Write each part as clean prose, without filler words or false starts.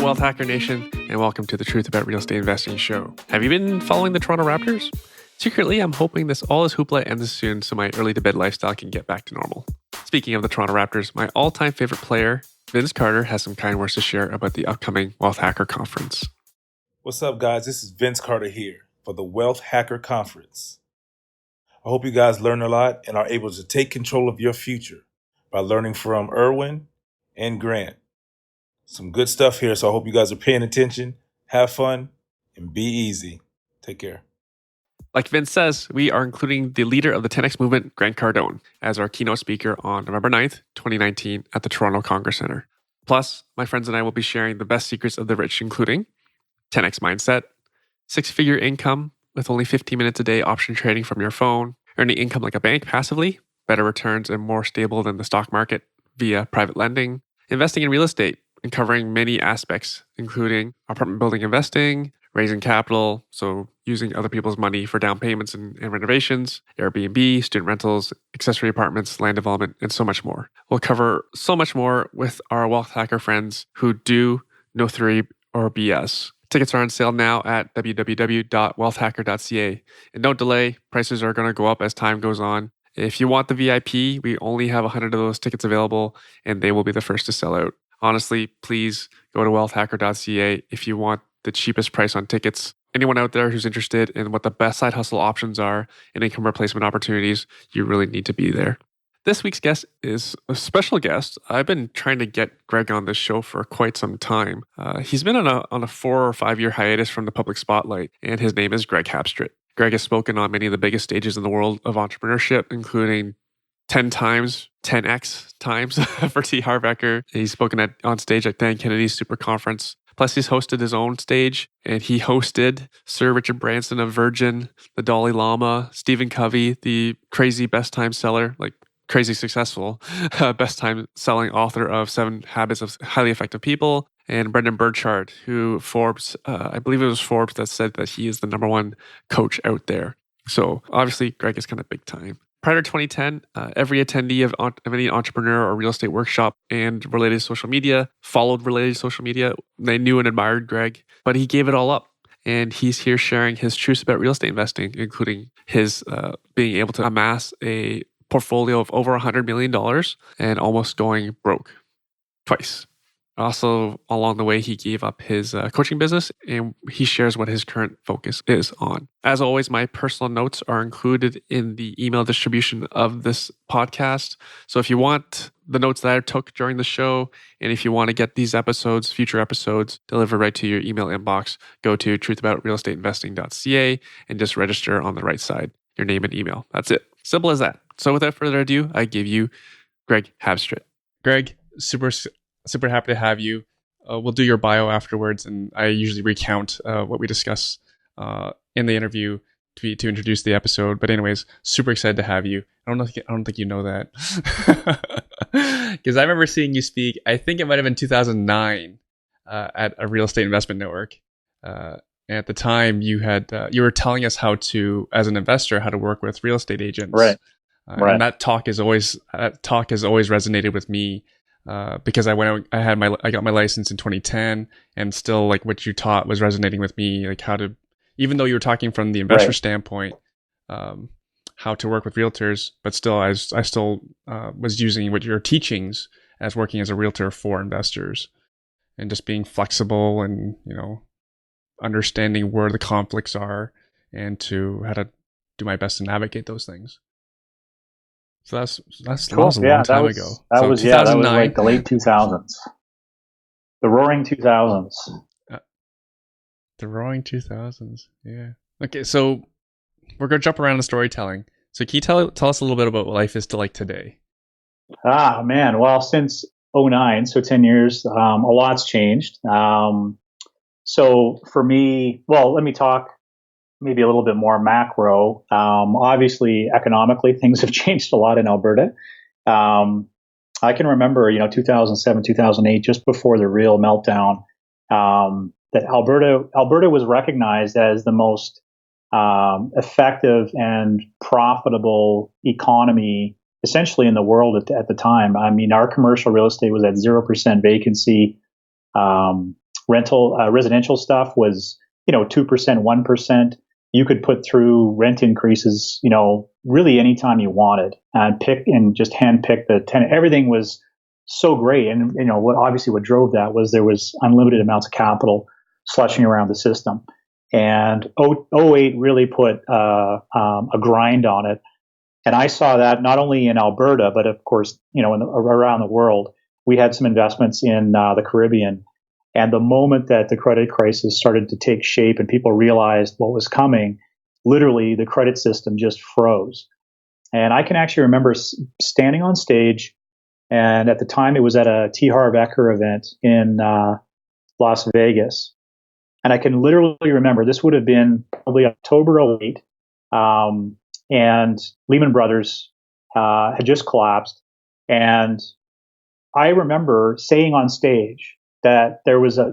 Wealth Hacker Nation, and welcome to the Truth About Real Estate Investing show. Have you been following the Toronto Raptors? Secretly, I'm hoping this all is hoopla ends soon so my early to bed lifestyle can get back to normal. Speaking of the Toronto Raptors, my all-time favorite player, Vince Carter, has some kind words to share about the upcoming Wealth Hacker Conference. What's up, guys? This is Vince Carter here for the Wealth Hacker Conference. I hope you guys learn a lot and are able to take control of your future by learning from Erwin and Grant. Some good stuff here, so I hope you guys are paying attention, have fun, and be easy. Take care. Like Vince says, we are including the leader of the 10X movement, Grant Cardone, as our keynote speaker on November 9th, 2019 at the Toronto Congress Centre. Plus, my friends and I will be sharing the best secrets of the rich, including 10X mindset, six-figure income with only 15 minutes a day option trading from your phone, earning income like a bank passively, better returns and more stable than the stock market via private lending, investing in real estate, and covering many aspects, including apartment building investing, raising capital, so using other people's money for down payments and renovations, Airbnb, student rentals, accessory apartments, land development, and so much more. We'll cover so much more with our Wealth Hacker friends who do no theory or BS. Tickets are on sale now at www.wealthhacker.ca. And don't delay, prices are going to go up as time goes on. If you want the VIP, we only have 100 of those tickets available, and they will be the first to sell out. Honestly, please go to wealthhacker.ca if you want the cheapest price on tickets. Anyone out there who's interested in what the best side hustle options are and income replacement opportunities, you really need to be there. This week's guest is a special guest. I've been trying to get Greg on this show for quite some time. He's been on a 4 or 5 year hiatus from the public spotlight, and his name is Greg Habstritt. Greg has spoken on many of the biggest stages in the world of entrepreneurship, including 10x times for T. Harv Eker. He's spoken on stage at Dan Kennedy's Super Conference. Plus, he's hosted his own stage, and he hosted Sir Richard Branson of Virgin, the Dalai Lama, Stephen Covey, the crazy best time seller, like crazy successful best time selling author of 7 Habits of Highly Effective People, and Brendan Burchard, who Forbes, I believe it was Forbes that said that he is the #1 coach out there. So obviously, Greg is kind of big time. Prior to 2010, every attendee of any entrepreneur or real estate workshop and related social media followed related social media. They knew and admired Greg, but he gave it all up. And he's here sharing his truths about real estate investing, including his being able to amass a portfolio of over $100 million and almost going broke twice. Also, along the way, he gave up his coaching business, and he shares what his current focus is on. As always, my personal notes are included in the email distribution of this podcast. So if you want the notes that I took during the show, and if you want to get these episodes, future episodes, delivered right to your email inbox, go to truthaboutrealestateinvesting.ca and just register on the right side, your name and email. That's it. Simple as that. So without further ado, I give you Greg Habstritt. Greg, super happy to have you. We'll do your bio afterwards, and I usually recount what we discuss in the interview to introduce the episode. But anyways, super excited to have you. I don't think you know that, because I remember seeing you speak. I think it might have been 2009 at a real estate investment network. And at the time, you were telling us how to, as an investor, how to work with real estate agents. Right. And that talk has always resonated with me. Because I got my license in 2010, and still like what you taught was resonating with me, like how to, even though you were talking from the investor standpoint, how to work with realtors, but still I still was using what your teachings as working as a realtor for investors, and just being flexible and, understanding where the conflicts are and to how to do my best to navigate those things. So that's cool. That was a long time ago. That was like the late 2000s. The roaring 2000s. The roaring 2000s. Yeah. Okay, so we're going to jump around the storytelling. So can you tell us a little bit about what life is like today? Man. Well, since 2009, so 10 years, a lot's changed. So for me, let me talk maybe a little bit more macro. Obviously, economically, things have changed a lot in Alberta. I can remember, 2007, 2008, just before the real meltdown, that Alberta was recognized as the most effective and profitable economy, essentially in the world at the time. I mean, our commercial real estate was at 0% vacancy. residential stuff was, 2%, 1%. You could put through rent increases, really anytime you wanted, and just hand pick the tenant. Everything was so great. And, what drove that was there was unlimited amounts of capital slushing around the system. And 08 really put a grind on it. And I saw that not only in Alberta, but of course, around the world. We had some investments in the Caribbean. And the moment that the credit crisis started to take shape and people realized what was coming, literally the credit system just froze. And I can actually remember standing on stage, and at the time it was at a T. Harv Eker event in Las Vegas. And I can literally remember this would have been probably October 08, and Lehman Brothers had just collapsed. And I remember saying on stage that there was a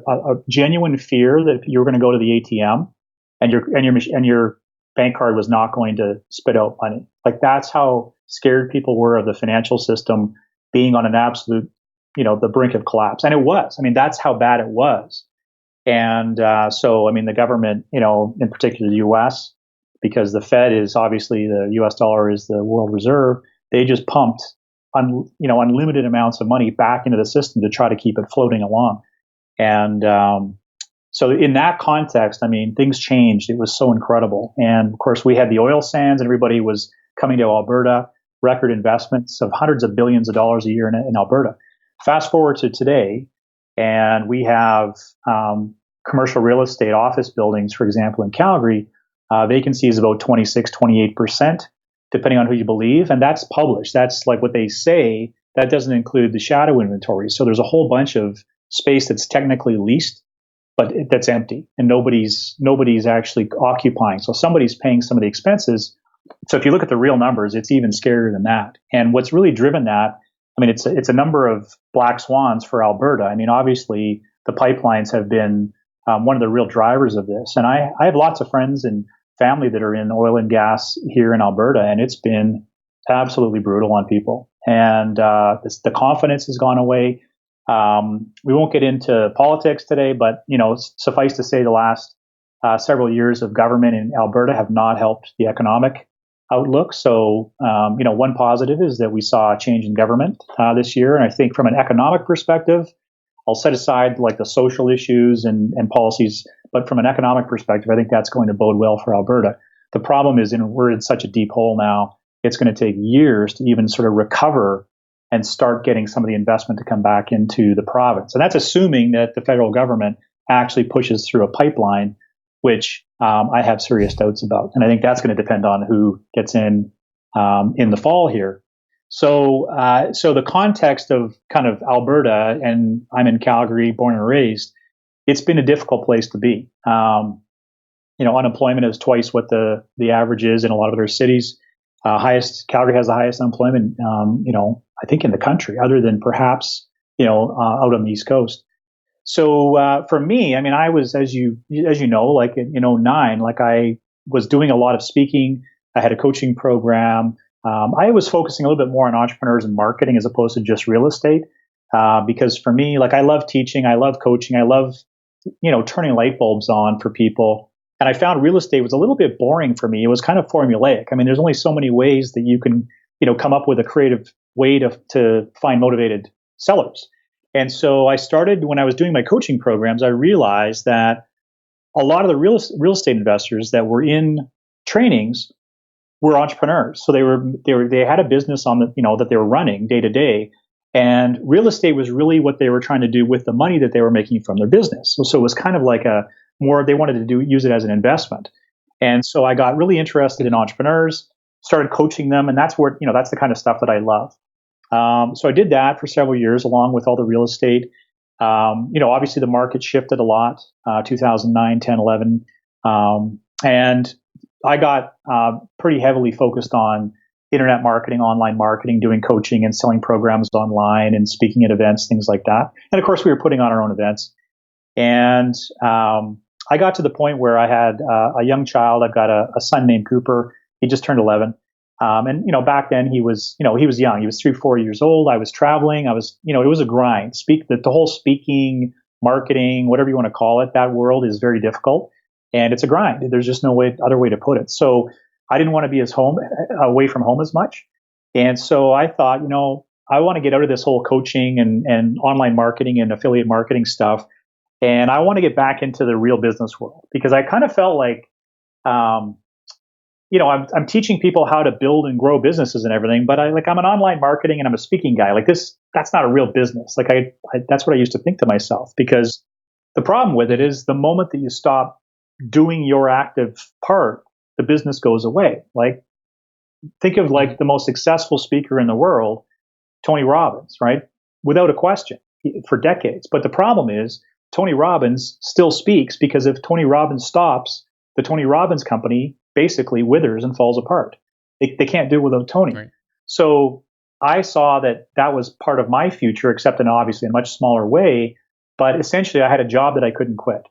genuine fear that you were going to go to the ATM and your bank card was not going to spit out money. Like, that's how scared people were of the financial system being on an absolute, the brink of collapse. And it was. I mean, that's how bad it was. And so, the government, in particular the U.S., because the Fed is obviously, the U.S. dollar is the world reserve, they just pumped unlimited amounts of money back into the system to try to keep it floating along. And so in that context, things changed. It was so incredible. And of course, we had the oil sands, and everybody was coming to Alberta, record investments of hundreds of billions of dollars a year in Alberta. Fast forward to today, and we have commercial real estate office buildings, for example, in Calgary, vacancy is about 26, 28%. Depending on who you believe. And that's published. That's like what they say. That doesn't include the shadow inventory. So there's a whole bunch of space that's technically leased, but that's empty, and nobody's actually occupying. So somebody's paying some of the expenses. So if you look at the real numbers, it's even scarier than that. And what's really driven that, it's a number of black swans for Alberta. Obviously the pipelines have been one of the real drivers of this. And I have lots of friends and family that are in oil and gas here in Alberta, and it's been absolutely brutal on people. And the confidence has gone away. We won't get into politics today, but suffice to say, the last several years of government in Alberta have not helped the economic outlook. So, one positive is that we saw a change in government this year, and I think from an economic perspective, I'll set aside like the social issues and policies, but from an economic perspective, I think that's going to bode well for Alberta. The problem is we're in such a deep hole now, it's going to take years to even sort of recover and start getting some of the investment to come back into the province. And that's assuming that the federal government actually pushes through a pipeline, which I have serious doubts about. And I think that's going to depend on who gets in the fall here. So the context of kind of Alberta, and I'm in Calgary, born and raised, it's been a difficult place to be. Unemployment is twice what the average is in a lot of other cities. Calgary has the highest unemployment, I think in the country, other than perhaps, out on the East Coast. So for me, I was, as you know, like in 09, like I was doing a lot of speaking. I had a coaching program. I was focusing a little bit more on entrepreneurs and marketing as opposed to just real estate, because for me, like I love teaching, I love coaching, I love, turning light bulbs on for people. And I found real estate was a little bit boring for me. It was kind of formulaic. There's only so many ways that you can, come up with a creative way to find motivated sellers. And so I started, when I was doing my coaching programs, I realized that a lot of the real estate investors that were in trainings were entrepreneurs. So they had a business on that they were running day to day, and real estate was really what they were trying to do with the money that they were making from their business. So it was kind of like they wanted to use it as an investment. And so I got really interested in entrepreneurs, started coaching them, and that's the kind of stuff that I love. So I did that for several years along with all the real estate. Obviously the market shifted a lot, 2009, 10, 11. And I got pretty heavily focused on internet marketing, online marketing, doing coaching and selling programs online and speaking at events, things like that. And of course, we were putting on our own events. And I got to the point where I had a young child. I've got a son named Cooper. He just turned 11. And back then he was young. He was 3-4 years old. I was traveling. It was a grind. The whole speaking marketing, whatever you want to call it, that world is very difficult and it's a grind. There's just no other way to put it. So I didn't want to be away from home as much. And so I thought, I want to get out of this whole coaching and online marketing and affiliate marketing stuff. And I want to get back into the real business world because I kind of felt like, I'm teaching people how to build and grow businesses and everything, but I'm an online marketing and I'm a speaking guy. Like that's not a real business. Like that's what I used to think to myself, because the problem with it is the moment that you stop doing your active part, the business goes away. Like think of like the most successful speaker in the world, Tony Robbins, right? Without a question, for decades. But the problem is Tony Robbins still speaks, because if Tony Robbins stops, the Tony Robbins company basically withers and falls apart. They can't do it without Tony. Right. So I saw that was part of my future, except in obviously a much smaller way. But essentially, I had a job that I couldn't quit.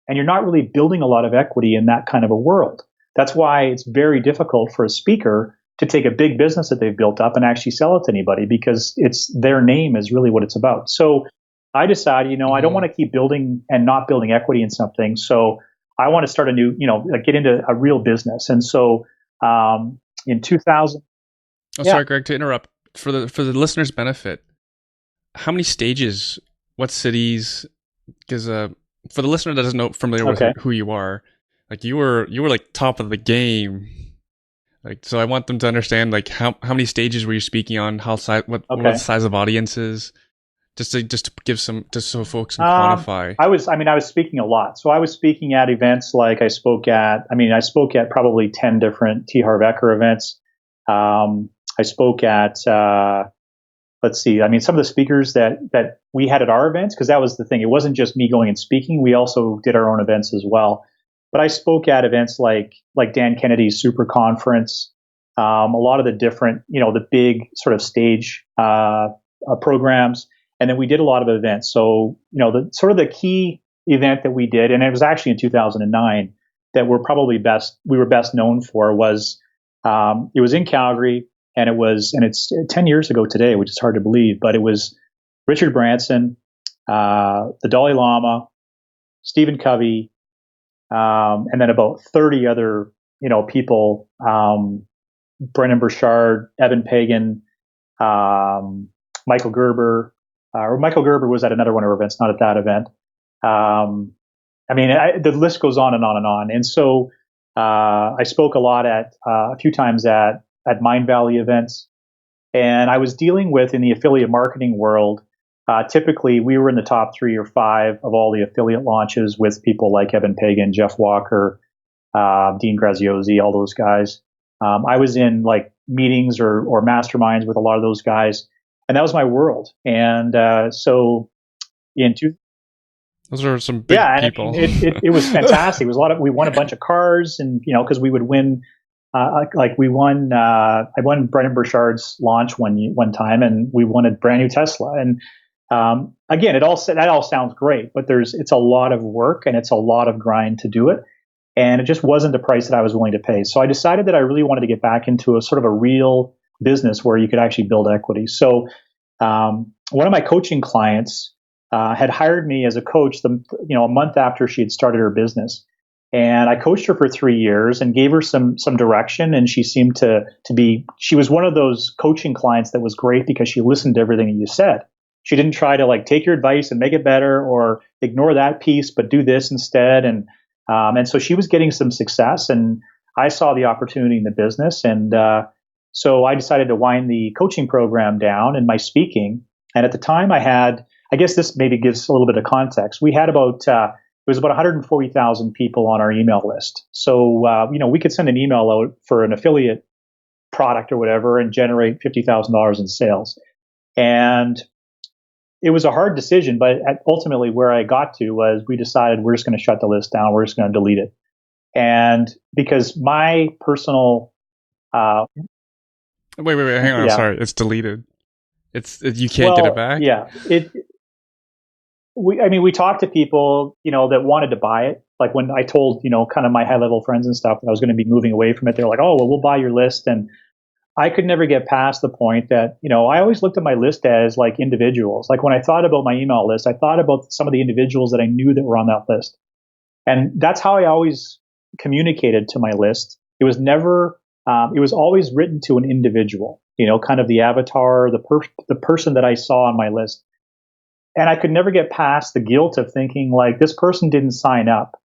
And you're not really building a lot of equity in that kind of a world. That's why it's very difficult for a speaker to take a big business that they've built up and actually sell it to anybody, because it's their name is really what it's about. So I decided, I don't want to keep building and not building equity in something. So I want to start a new, get into a real business. And so in 2000. Sorry, Greg, to interrupt. For the listeners' benefit, how many stages, what cities? Because for the listener that isn't familiar with who you are, like you were like top of the game. Like, so I want them to understand like how many stages were you speaking on? What the size of audiences? Just to give some, just so folks can quantify. I was speaking a lot. So I was speaking at events like I spoke at probably 10 different T. Harv Eker events. I spoke at, let's see, some of the speakers that we had at our events, because that was the thing. It wasn't just me going and speaking. We also did our own events as well. But I spoke at events like Dan Kennedy's Super Conference, a lot of the different, the big sort of stage programs. And then we did a lot of events. So, the key event that we did, and it was actually in 2009, that we were best known for was, it was in Calgary, and it's 10 years ago today, which is hard to believe, but it was Richard Branson, the Dalai Lama, Stephen Covey, and then about 30 other, people, Brennan Burchard, Evan Pagan, Michael Gerber, or Michael Gerber was at another one of our events, not at that event. The list goes on and on and on. And so I spoke a few times at Mind Valley events, and I was dealing with, in the affiliate marketing world, typically we were in the top 3 or 5 of all the affiliate launches with people like Evan Pagan, Jeff Walker, Dean Graziosi, all those guys. I was in like meetings or masterminds with a lot of those guys. And that was my world. And so those are some big people. It was fantastic. It was we won a bunch of cars, and because we would win, I won Brennan Burchard's launch one time, and we won a brand new Tesla. And again, that all sounds great, but it's a lot of work and it's a lot of grind to do it. And it just wasn't the price that I was willing to pay. So I decided that I really wanted to get back into a sort of a real business where you could actually build equity. So one of my coaching clients had hired me as a coach a month after she had started her business. And I coached her for 3 years and gave her some direction. And she seemed to she was one of those coaching clients that was great because she listened to everything that you said. She didn't try to like take your advice and make it better or ignore that piece, but do this instead. And so she was getting some success, and I saw the opportunity in the business. And so I decided to wind the coaching program down and my speaking. And at the time I guess this maybe gives a little bit of context. We had it was about 140,000 people on our email list. So, we could send an email out for an affiliate product or whatever and generate $50,000 in sales. And it was a hard decision, but ultimately where I got to was we decided we're just going to shut the list down. We're just going to delete it. And because my personal, Wait, hang on. Yeah. Sorry, it's deleted. You can't get it back. Yeah, we talked to people, that wanted to buy it. Like when I told, kind of my high level friends and stuff that I was going to be moving away from it, they're like, "Oh, well, we'll buy your list." And I could never get past the point that, I always looked at my list as like individuals. Like when I thought about my email list, I thought about some of the individuals that I knew that were on that list. And that's how I always communicated to my list. It was never, it was always written to an individual, kind of the avatar, the person that I saw on my list. And I could never get past the guilt of thinking like this person didn't sign up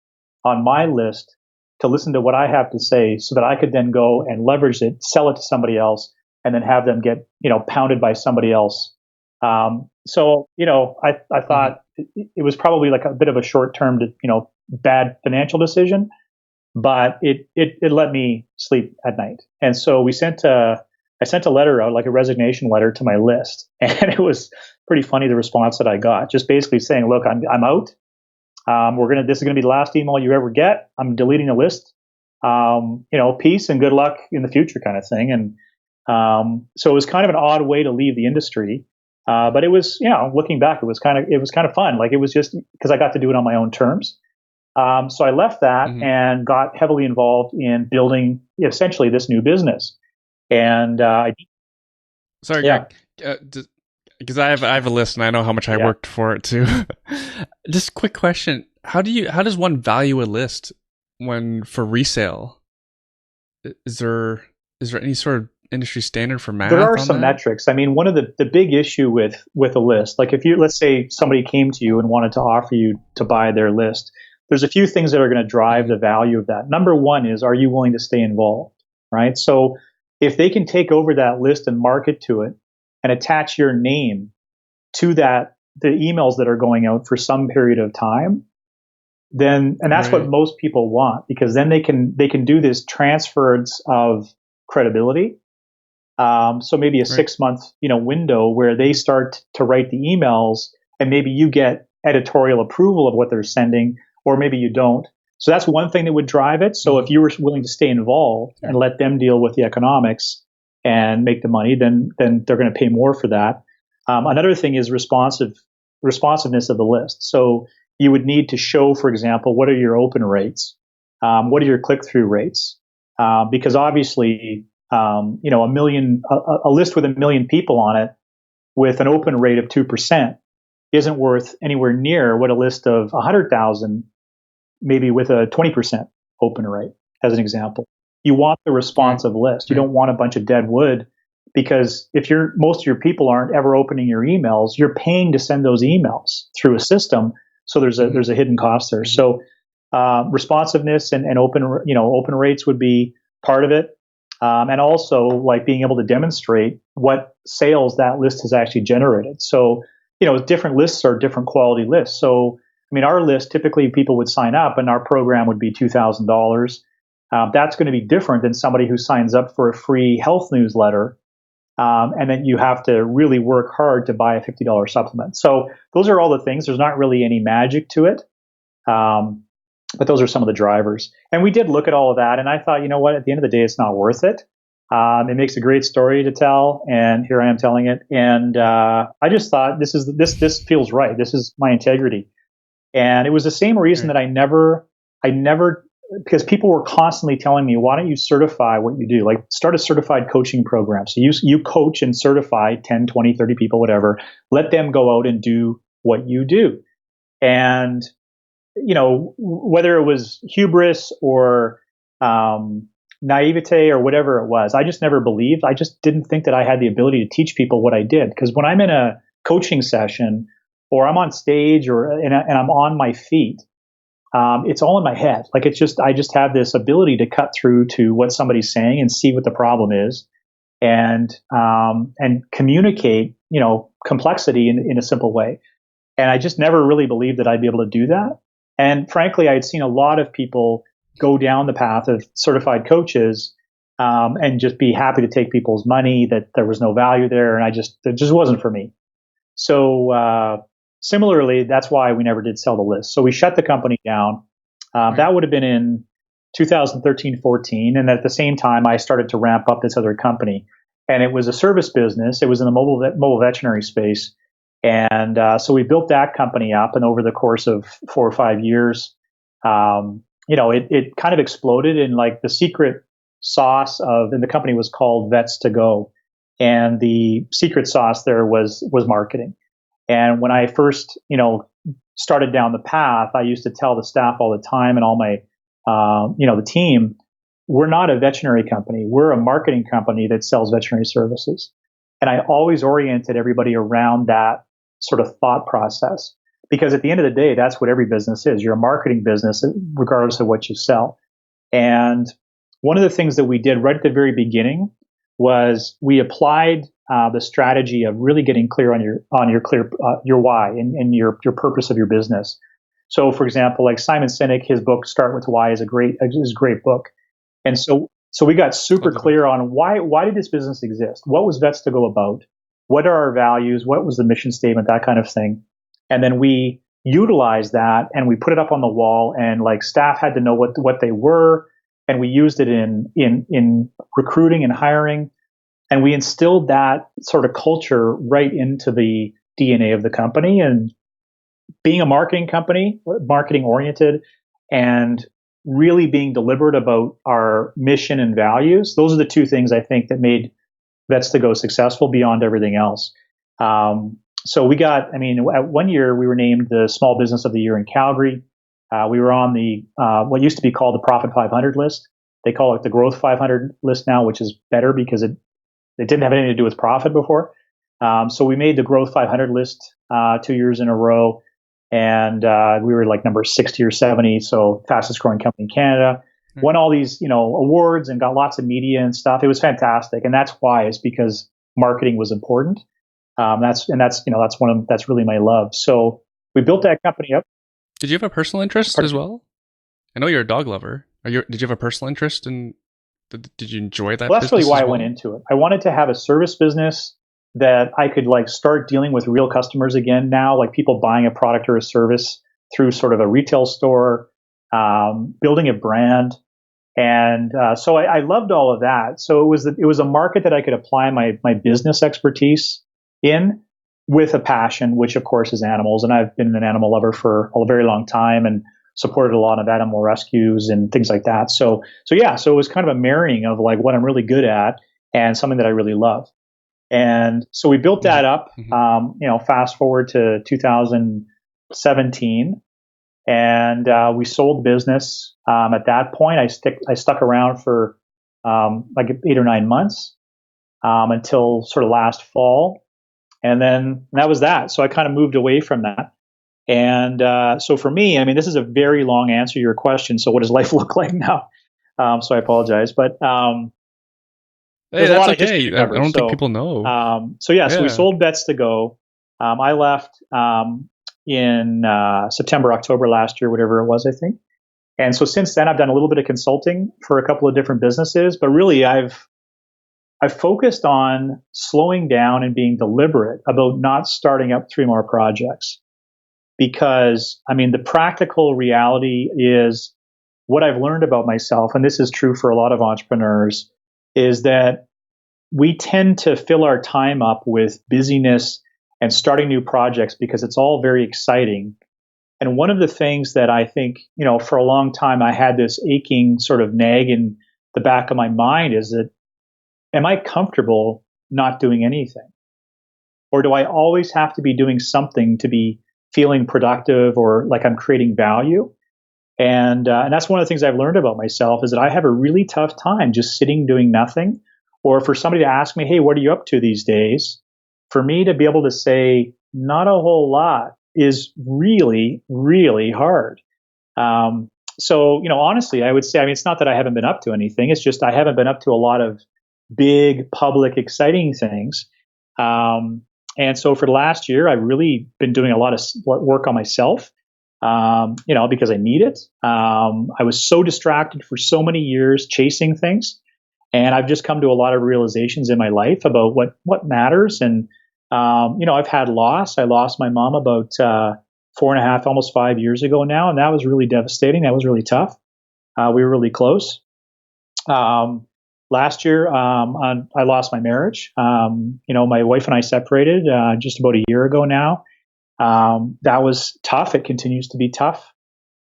on my list to listen to what I have to say so that I could then go and leverage it, sell it to somebody else, and then have them get, pounded by somebody else. I thought it was probably like a bit of a short-term, bad financial decision, but it let me sleep at night. And so I sent a letter out, like a resignation letter to my list. And it was pretty funny, the response that I got, just basically saying, look, I'm out. This is going to be the last email you ever get. I'm deleting the list. Peace and good luck in the future kind of thing. And, so it was kind of an odd way to leave the industry. But it was, looking back, it was kind of fun. Like it was just because I got to do it on my own terms. So I left that and got heavily involved in building essentially this new business. And, sorry, Greg, because I have a list and I know how much I worked for it too. Just a quick question. How does one value a list for resale? Is there any sort of industry standard for math? There are some metrics. I mean, one of the big issue with a list, like if let's say somebody came to you and wanted to offer you to buy their list, there's a few things that are going to drive the value of that. Number one is, are you willing to stay involved, right? So if they can take over that list and market to it and attach your name to the emails that are going out for some period of time, and that's what most people want, because then they can do this transference of credibility. So maybe a 6-month, window where they start to write the emails, and maybe you get editorial approval of what they're sending, or maybe you don't. So that's one thing that would drive it. So if you were willing to stay involved and let them deal with the economics and make the money, then they're going to pay more for that. Another thing is responsiveness of the list. So you would need to show, for example, what are your open rates? What are your click-through rates? Because obviously, a list with 1 million people on it with an open rate of 2% isn't worth anywhere near what a list of 100,000, maybe with a 20% open rate, as an example. You want the responsive list. You don't want a bunch of dead wood, because if most of your people aren't ever opening your emails, you're paying to send those emails through a system. So there's a hidden cost there. So responsiveness and open rates would be part of it. And also like being able to demonstrate what sales that list has actually generated. So, different lists are different quality lists. So, I mean, our list, typically people would sign up and our program would be $2,000. That's going to be different than somebody who signs up for a free health newsletter. And then you have to really work hard to buy a $50 supplement. So those are all the things. There's not really any magic to it. But those are some of the drivers. And we did look at all of that. And I thought, at the end of the day, it's not worth it. It makes a great story to tell. And here I am telling it. And I just thought this feels right. This is my integrity. And it was the same reason that I never, because people were constantly telling me, why don't you certify what you do? Like start a certified coaching program. So you coach and certify 10, 20, 30 people, whatever. Let them go out and do what you do. And whether it was hubris or naivete or whatever it was, I just never believed. I just didn't think that I had the ability to teach people what I did. Because when I'm in a coaching session or I'm on stage and I'm on my feet, it's all in my head. Like I just have this ability to cut through to what somebody's saying and see what the problem is, and communicate, complexity in a simple way. And I just never really believed that I'd be able to do that. And frankly, I had seen a lot of people go down the path of certified coaches and just be happy to take people's money, that there was no value there. And it just wasn't for me. So similarly, that's why we never did sell the list. So we shut the company down. That would have been in 2013-14. And at the same time, I started to ramp up this other company. And it was a service business. It was in the mobile veterinary space. And so we built that company up, and over the course of 4 or 5 years, it kind of exploded. And like the secret sauce and the company was called Vets to Go, and the secret sauce there was marketing. And when I first, started down the path, I used to tell the staff all the time and all my, the team, we're not a veterinary company. We're a marketing company that sells veterinary services. And I always oriented everybody around that sort of thought process, because at the end of the day, that's what every business is. You're a marketing business, regardless of what you sell. And one of the things that we did right at the very beginning was we applied the strategy of really getting clear on your why and your purpose of your business. So, for example, like Simon Sinek, his book "Start with Why" is a great book. And so we got super clear on why did this business exist? What was Vets to Go about? What are our values? What was the mission statement? That kind of thing. And then we utilized that and we put it up on the wall, and like staff had to know what they were, and we used it in recruiting and hiring. And we instilled that sort of culture right into the DNA of the company. And being a marketing company, marketing oriented, and really being deliberate about our mission and values, those are the two things I think that made Vets to Go successful beyond everything else. So at 1 year we were named the Small Business of the Year in Calgary. We were on the what used to be called the Profit 500 list. They call it the Growth 500 list now, which is better because it didn't have anything to do with profit before. So we made the Growth 500 list 2 years in a row, and we were like number 60 or 70, so fastest growing company in Canada. Won all these awards and got lots of media and stuff. It was fantastic, and that's why, is because marketing was important. That's really my love. So we built that company up. Did you have a personal interest as well? I know you're a dog lover. Did you have a personal interest in? Did you enjoy that? Well, that's really why I went into it. I wanted to have a service business that I could like start dealing with real customers again now, like people buying a product or a service through sort of a retail store, building a brand. And so I loved all of that. So it was a market that I could apply my business expertise in with a passion, which of course is animals. And I've been an animal lover for a very long time and supported a lot of animal rescues and things like that. So it was kind of a marrying of like what I'm really good at and something that I really love. And so we built that up, fast forward to 2017, and we sold the business. At that point, I stuck around for like 8 or 9 months until sort of last fall. And then that was that. So I kind of moved away from that. And so for me, I mean, this is a very long answer to your question. So what does life look like now? So I apologize, but hey, that's okay. I don't think people know. So we sold Vets to Go. I left in September, October last year, whatever it was, I think. And so since then, I've done a little bit of consulting for a couple of different businesses, but really I've focused on slowing down and being deliberate about not starting up 3 more projects. Because, I mean, the practical reality is what I've learned about myself, and this is true for a lot of entrepreneurs, is that we tend to fill our time up with busyness and starting new projects because it's all very exciting. And one of the things that I think, for a long time I had this aching sort of nag in the back of my mind is that, am I comfortable not doing anything? Or do I always have to be doing something to be feeling productive or like I'm creating value? And that's one of the things I've learned about myself, is that I have a really tough time just sitting doing nothing. Or for somebody to ask me, hey, what are you up to these days? For me to be able to say not a whole lot is really, really hard. So, honestly, I would say, I mean, it's not that I haven't been up to anything. It's just I haven't been up to a lot of big, public, exciting things. And so for the last year, I've really been doing a lot of work on myself, because I need it. I was so distracted for so many years chasing things. And I've just come to a lot of realizations in my life about what matters. And, I've had loss. I lost my mom about 4.5, almost 5 years ago now. And that was really devastating. That was really tough. We were really close. Last year, I lost my marriage. My wife and I separated just about a year ago now. That was tough. It continues to be tough.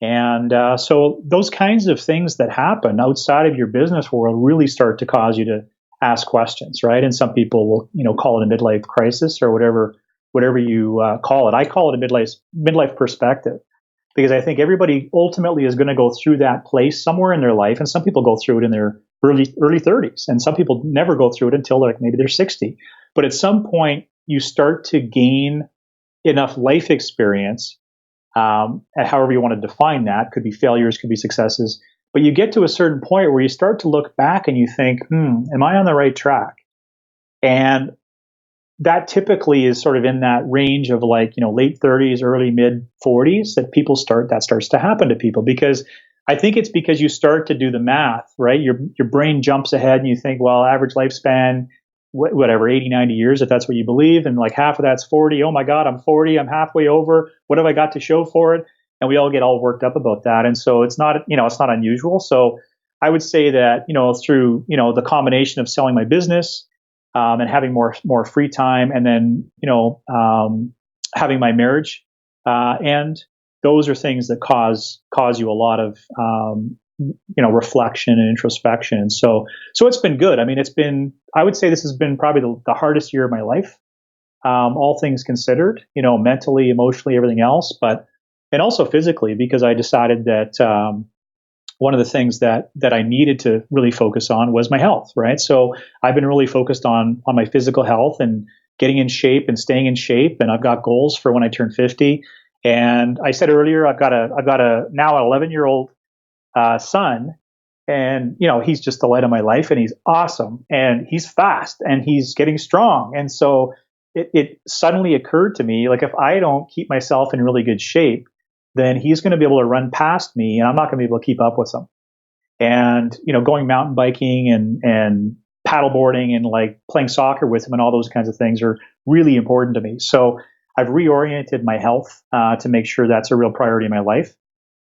And so those kinds of things that happen outside of your business world really start to cause you to ask questions, right? And some people will, call it a midlife crisis or whatever you call it. I call it a midlife perspective, because I think everybody ultimately is going to go through that place somewhere in their life, and some people go through it in their early 30s, and some people never go through it until like maybe they're 60. But at some point, you start to gain enough life experience, and however you want to define that, could be failures, could be successes. But you get to a certain point where you start to look back and you think, am I on the right track? And that typically is sort of in that range of like, late 30s, early mid 40s that starts to happen to people, because I think it's because you start to do the math, right? Your brain jumps ahead and you think, well, average lifespan, whatever, 80, 90 years, if that's what you believe. And like half of that's 40. Oh my God, I'm 40. I'm halfway over. What have I got to show for it? And we all get all worked up about that. And so it's not unusual. So I would say that, through, the combination of selling my business, and having more free time, and then, having my marriage, and those are things that cause you a lot of, reflection and introspection. So it's been good. I mean, I would say this has been probably the hardest year of my life, all things considered, mentally, emotionally, everything else, and also physically, because I decided that, one of the things that I needed to really focus on was my health, right? So I've been really focused on my physical health and getting in shape and staying in shape. And I've got goals for when I turn 50. And I said earlier, I've got a now an 11-year-old son, and he's just the light of my life, and he's awesome, and he's fast, and he's getting strong. And so it suddenly occurred to me, like, if I don't keep myself in really good shape, then he's going to be able to run past me, and I'm not going to be able to keep up with him. And going mountain biking and paddleboarding and like playing soccer with him and all those kinds of things are really important to me. So I've reoriented my health to make sure that's a real priority in my life.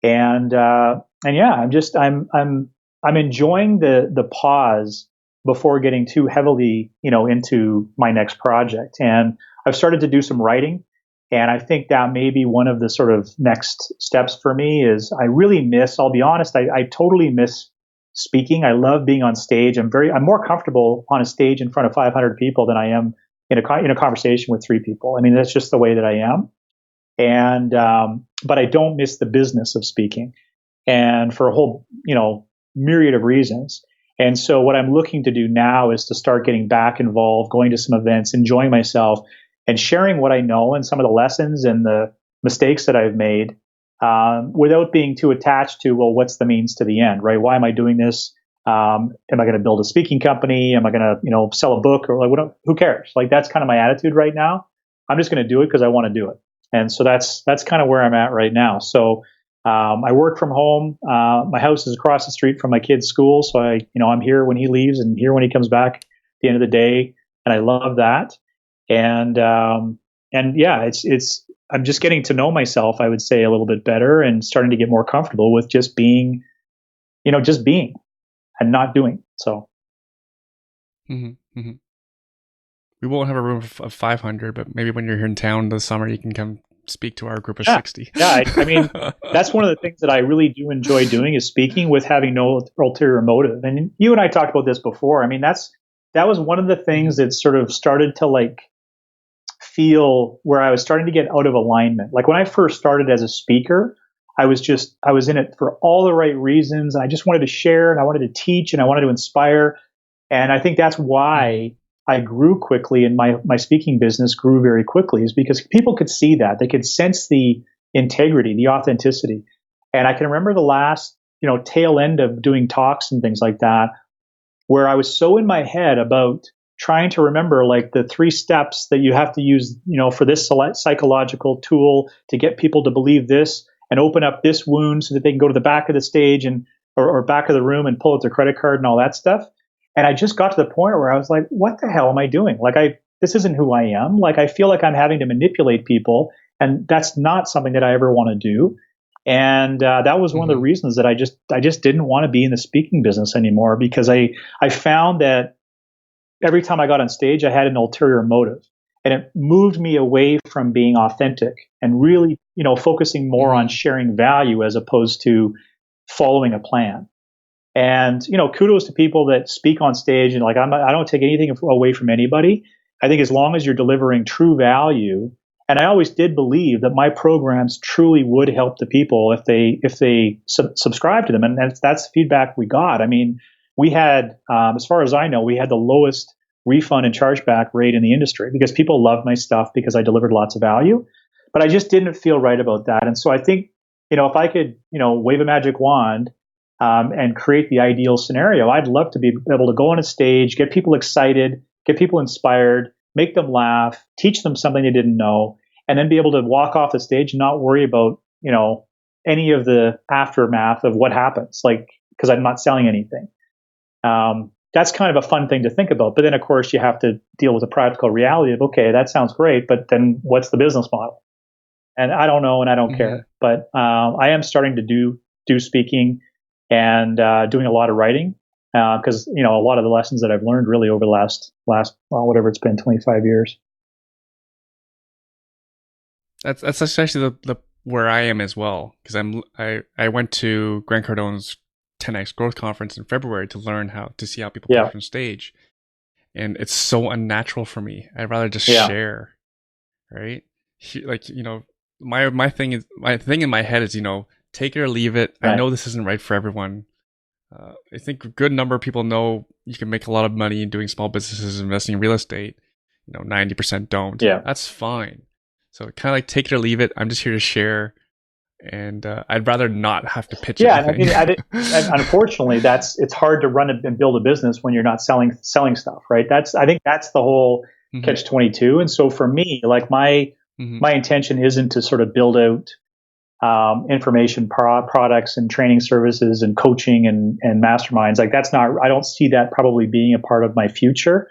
And yeah, I'm enjoying the pause before getting too heavily, into my next project. And I've started to do some writing, and I think that may be one of the sort of next steps for me. Is I'll be honest, I totally miss speaking. I love being on stage. I'm more comfortable on a stage in front of 500 people than I am in a conversation with 3 people. I mean, that's just the way that I am. And but I don't miss the business of speaking, and for a whole myriad of reasons. And so what I'm looking to do now is to start getting back involved, going to some events, enjoying myself, and sharing what I know and some of the lessons and the mistakes that I've made, without being too attached to, well, what's the means to the end, right? Why am I doing this? Am I going to build a speaking company? Am I going to sell a book, or like who cares? Like, that's kind of my attitude right now. I'm just going to do it because I want to do it. And so that's kind of where I'm at right now. So I work from home. My house is across the street from my kid's school, so I'm here when he leaves and here when he comes back at the end of the day, and I love that. And yeah, I'm just getting to know myself, I would say, a little bit better, and starting to get more comfortable with just being and not doing. So. Mm-hmm, mm-hmm. We won't have a room of 500, but maybe when you're here in town this summer, you can come speak to our group of 60. Yeah, I mean, that's one of the things that I really do enjoy doing, is speaking with having no ulterior motive. And you and I talked about this before. I mean, that was one of the things that sort of started to like feel where I was starting to get out of alignment. Like when I first started as a speaker, I was in it for all the right reasons. And I just wanted to share, and I wanted to teach, and I wanted to inspire. And I think that's why I grew quickly, and my speaking business grew very quickly, is because people could see that. They could sense the integrity, the authenticity. And I can remember the last, tail end of doing talks and things like that, where I was so in my head about trying to remember like the 3 steps that you have to use, for this psychological tool to get people to believe this and open up this wound so that they can go to the back of the stage or back of the room and pull out their credit card and all that stuff. And I just got to the point where I was like, what the hell am I doing? Like, this isn't who I am. Like, I feel like I'm having to manipulate people, and that's not something that I ever want to do. And that was one of the reasons that I just didn't want to be in the speaking business anymore, because I found that every time I got on stage, I had an ulterior motive. And it moved me away from being authentic and really, focusing more on sharing value as opposed to following a plan. And, kudos to people that speak on stage and like, I don't take anything away from anybody. I think as long as you're delivering true value, and I always did believe that my programs truly would help the people if they subscribe to them. And that's the feedback we got. I mean, we had, as far as I know, we had the lowest refund and chargeback rate in the industry because people loved my stuff because I delivered lots of value. But I just didn't feel right about that. And so I think, if I could, wave a magic wand, and create the ideal scenario, I'd love to be able to go on a stage, get people excited, get people inspired, make them laugh, teach them something they didn't know, and then be able to walk off the stage and not worry about, any of the aftermath of what happens, like, because I'm not selling anything. That's kind of a fun thing to think about. But then, of course, you have to deal with the practical reality of, okay, that sounds great, but then what's the business model? And I don't know, and I don't care. But I am starting to do speaking and doing a lot of writing because a lot of the lessons that I've learned really over the last whatever it's been, 25 years. That's actually the where I am as well, because I went to Grant Cardone's 10x Growth Conference in February to learn how to see how people pitch on stage, and it's so unnatural for me. I'd rather just share, right? Like my thing in my head is take it or leave it. Right. I know this isn't right for everyone. I think a good number of people know you can make a lot of money doing small businesses, investing in real estate. 90% don't. Yeah, that's fine. So kind of like take it or leave it. I'm just here to share, and I'd rather not have to pitch anything. And unfortunately, it's hard to run and build a business when you're not selling stuff, right? I think that's the whole catch-22. And so for me, like my intention isn't to sort of build out information products and training services and coaching and masterminds. Like that's not. I don't see that probably being a part of my future.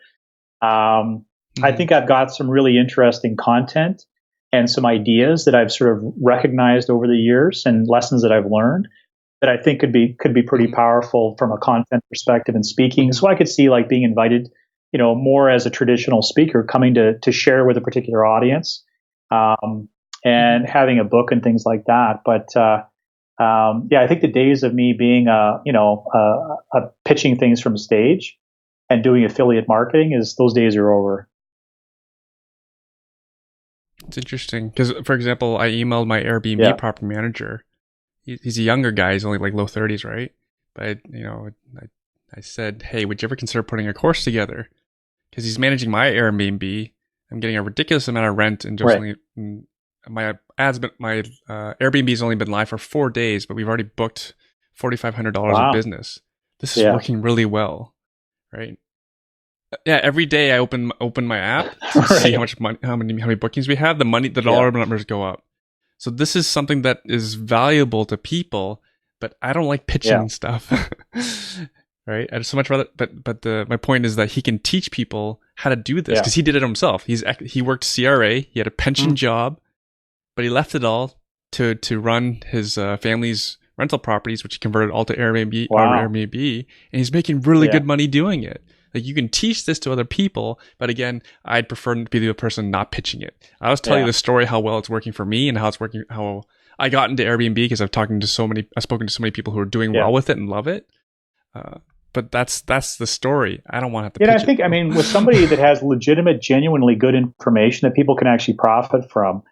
I think I've got some really interesting content and some ideas that I've sort of recognized over the years and lessons that I've learned that I think could be pretty powerful from a content perspective and speaking. So I could see like being invited, more as a traditional speaker coming to share with a particular audience, and having a book and things like that. But I think the days of me being pitching things from stage and doing affiliate marketing those days are over. It's interesting because, for example, I emailed my Airbnb property manager. He's a younger guy. He's only like low 30s, right? But I said, hey, would you ever consider putting a course together? Because he's managing my Airbnb. I'm getting a ridiculous amount of rent, and just my Airbnb has only been live for 4 days, but we've already booked $4,500 of business. This is working really well, right? Yeah, every day I open my app to see how many bookings we have. The dollar numbers go up. So this is something that is valuable to people, but I don't like pitching stuff. Right? I'd so much rather. But my point is that he can teach people how to do this because he did it himself. He worked CRA. He had a pension job, but he left it all to run his family's rental properties, which he converted all to Airbnb. Airbnb, and he's making really good money doing it. Like you can teach this to other people, but again, I'd prefer to be the person not pitching it. I was telling you the story how well it's working for me and how it's working. How I got into Airbnb because I've spoken to so many people who are doing well with it and love it. But that's the story. I don't want to have to. Yeah, I think with somebody that has legitimate, genuinely good information that people can actually profit from.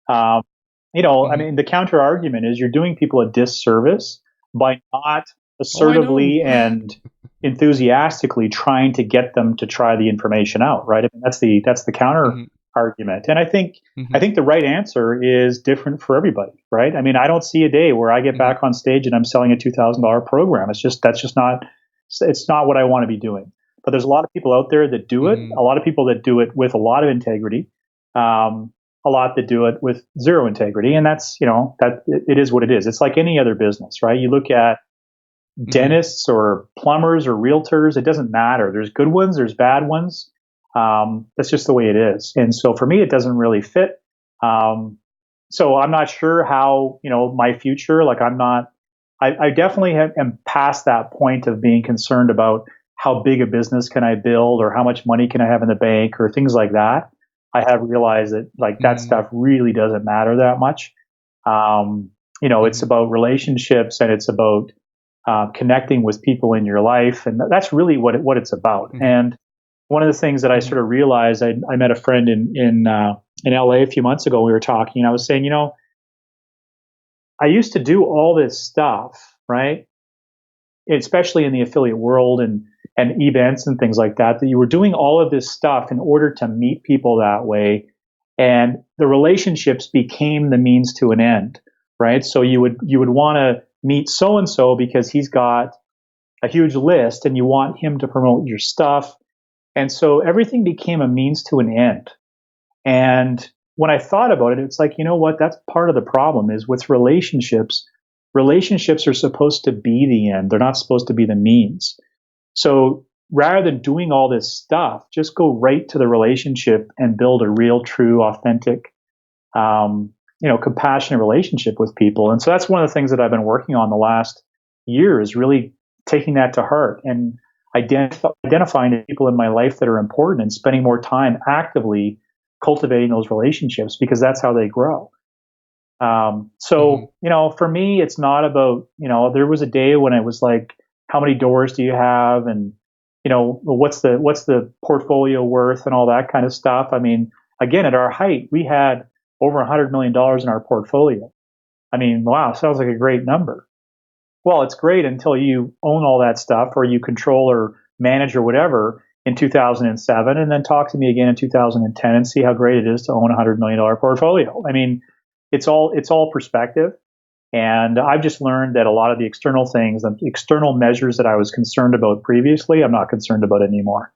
The counter argument is you're doing people a disservice by not assertively and enthusiastically trying to get them to try the information out, right? That's the counter argument. And I think the right answer is different for everybody, right? I don't see a day where I get back on stage and I'm selling a $2,000 program. It's not what I want to be doing. But there's a lot of people out there that do it, a lot of people that do it with a lot of integrity, a lot that do it with zero integrity. And that's, it is what it is. It's like any other business, right? You look at dentists or plumbers or realtors, it doesn't matter. There's good ones, there's bad ones. That's just the way it is. And so for me, it doesn't really fit. So I'm not sure how, my future, I definitely am past that point of being concerned about how big a business can I build or how much money can I have in the bank or things like that. I have realized that like that stuff really doesn't matter that much. It's about relationships, and it's about connecting with people in your life, and that's really what it's about. And one of the things that I sort of realized, I met a friend in LA a few months ago. We were talking, and I was saying, I used to do all this stuff, right? Especially in the affiliate world and events and things like that, that you were doing all of this stuff in order to meet people that way. And the relationships became the means to an end, right? So you would want to meet so-and-so because he's got a huge list and you want him to promote your stuff. And so everything became a means to an end. And when I thought about it, it's like, you know what? That's part of the problem is with relationships. Relationships are supposed to be the end. They're not supposed to be the means. So rather than doing all this stuff, just go right to the relationship and build a real, true, authentic, compassionate relationship with people. And so that's one of the things that I've been working on the last year is really taking that to heart and identifying the people in my life that are important and spending more time actively cultivating those relationships because that's how they grow. For me, it's not about, there was a day when it was like, how many doors do you have? And, what's the portfolio worth and all that kind of stuff. I mean, again, at our height, we had over $100 million in our portfolio. I mean, wow, sounds like a great number. Well, it's great until you own all that stuff or you control or manage or whatever in 2007, and then talk to me again in 2010 and see how great it is to own a $100 million portfolio. I mean, it's all perspective. And I've just learned that a lot of the external things, the external measures that I was concerned about previously, I'm not concerned about anymore.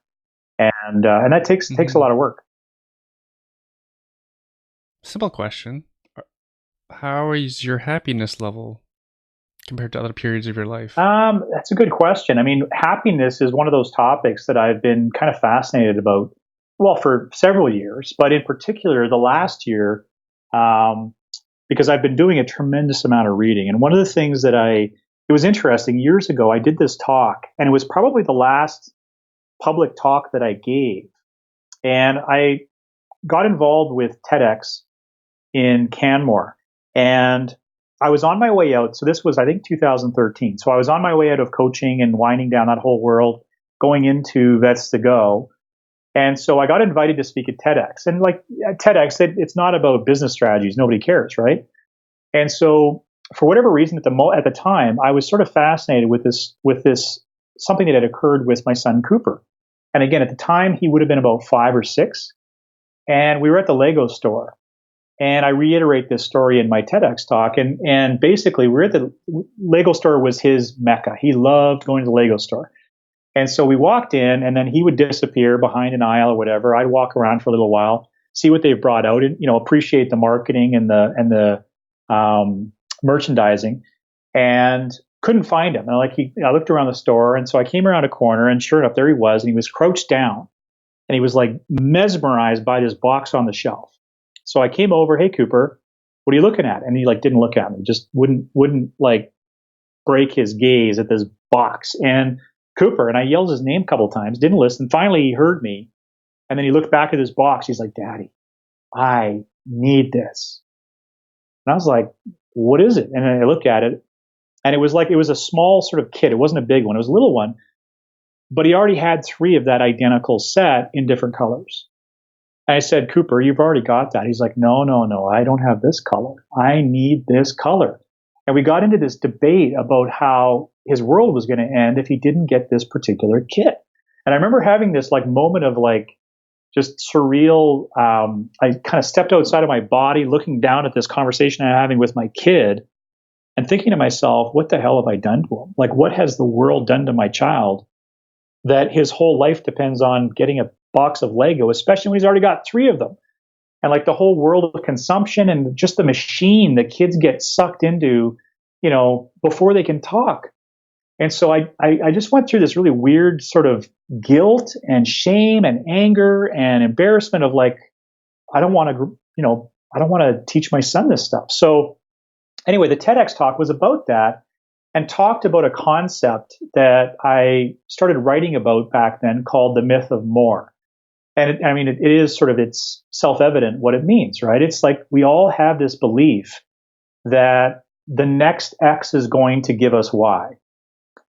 And that takes a lot of work. Simple question. How is your happiness level compared to other periods of your life? That's a good question. I mean, happiness is one of those topics that I've been kind of fascinated about, well, for several years, but in particular the last year, because I've been doing a tremendous amount of reading. And one of the things that it was interesting, years ago, I did this talk, and it was probably the last public talk that I gave. And I got involved with TEDx in Canmore. And I was on my way out. So this was, I think, 2013. So I was on my way out of coaching and winding down that whole world, going into Vets to Go. And so I got invited to speak at TEDx. And like at TEDx, it's not about business strategies. Nobody cares, right? And so for whatever reason, at the time, I was sort of fascinated with this something that had occurred with my son Cooper. And again, at the time, he would have been about 5 or 6. And we were at the Lego store. And I reiterate this story in my TEDx talk. And basically, we're at the Lego store was his mecca. He loved going to the Lego store. And so we walked in, and then he would disappear behind an aisle or whatever. I'd walk around for a little while, see what they've brought out, and appreciate the marketing and the merchandising, and couldn't find him. And I looked around the store, and so I came around a corner, and sure enough, there he was, and he was crouched down, and he was like mesmerized by this box on the shelf. So I came over, hey Cooper, what are you looking at? And he didn't look at me, just wouldn't break his gaze at this box. And Cooper, and I yelled his name a couple of times, didn't listen. Finally, he heard me. And then he looked back at his box. He's like, Daddy, I need this. And I was like, what is it? And I looked at it, and it was a small sort of kit. It wasn't a big one. It was a little one. But he already had 3 of that identical set in different colors. And I said, Cooper, you've already got that. He's like, no, I don't have this color. I need this color. And we got into this debate about how his world was going to end if he didn't get this particular kit. And I remember having this moment of just surreal. I kind of stepped outside of my body, looking down at this conversation I'm having with my kid and thinking to myself, what the hell have I done to him? What has the world done to my child that his whole life depends on getting a box of Lego, especially when he's already got 3 of them? And the whole world of consumption and just the machine that kids get sucked into, before they can talk. And so I just went through this really weird sort of guilt and shame and anger and embarrassment of I don't want to teach my son this stuff. So anyway, the TEDx talk was about that and talked about a concept that I started writing about back then called the myth of more. it is sort of, it's self-evident what it means, right? It's like we all have this belief that the next X is going to give us Y.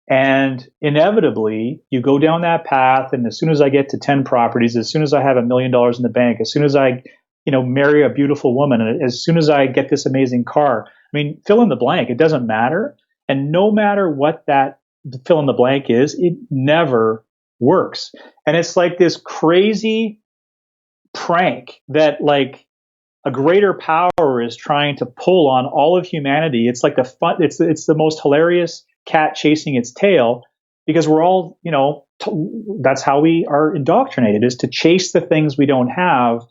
And inevitably, you go down that path, and as soon as I get to 10 properties, as soon as I have $1 million in the bank, as soon as I, marry a beautiful woman, and as soon as I get this amazing car, fill in the blank, it doesn't matter. And no matter what that fill in the blank is, it never works. And it's like this crazy prank that like a greater power is trying to pull on all of humanity. It's like it's the most hilarious cat chasing its tail, because we're all, that's how we are indoctrinated, is to chase the things we don't have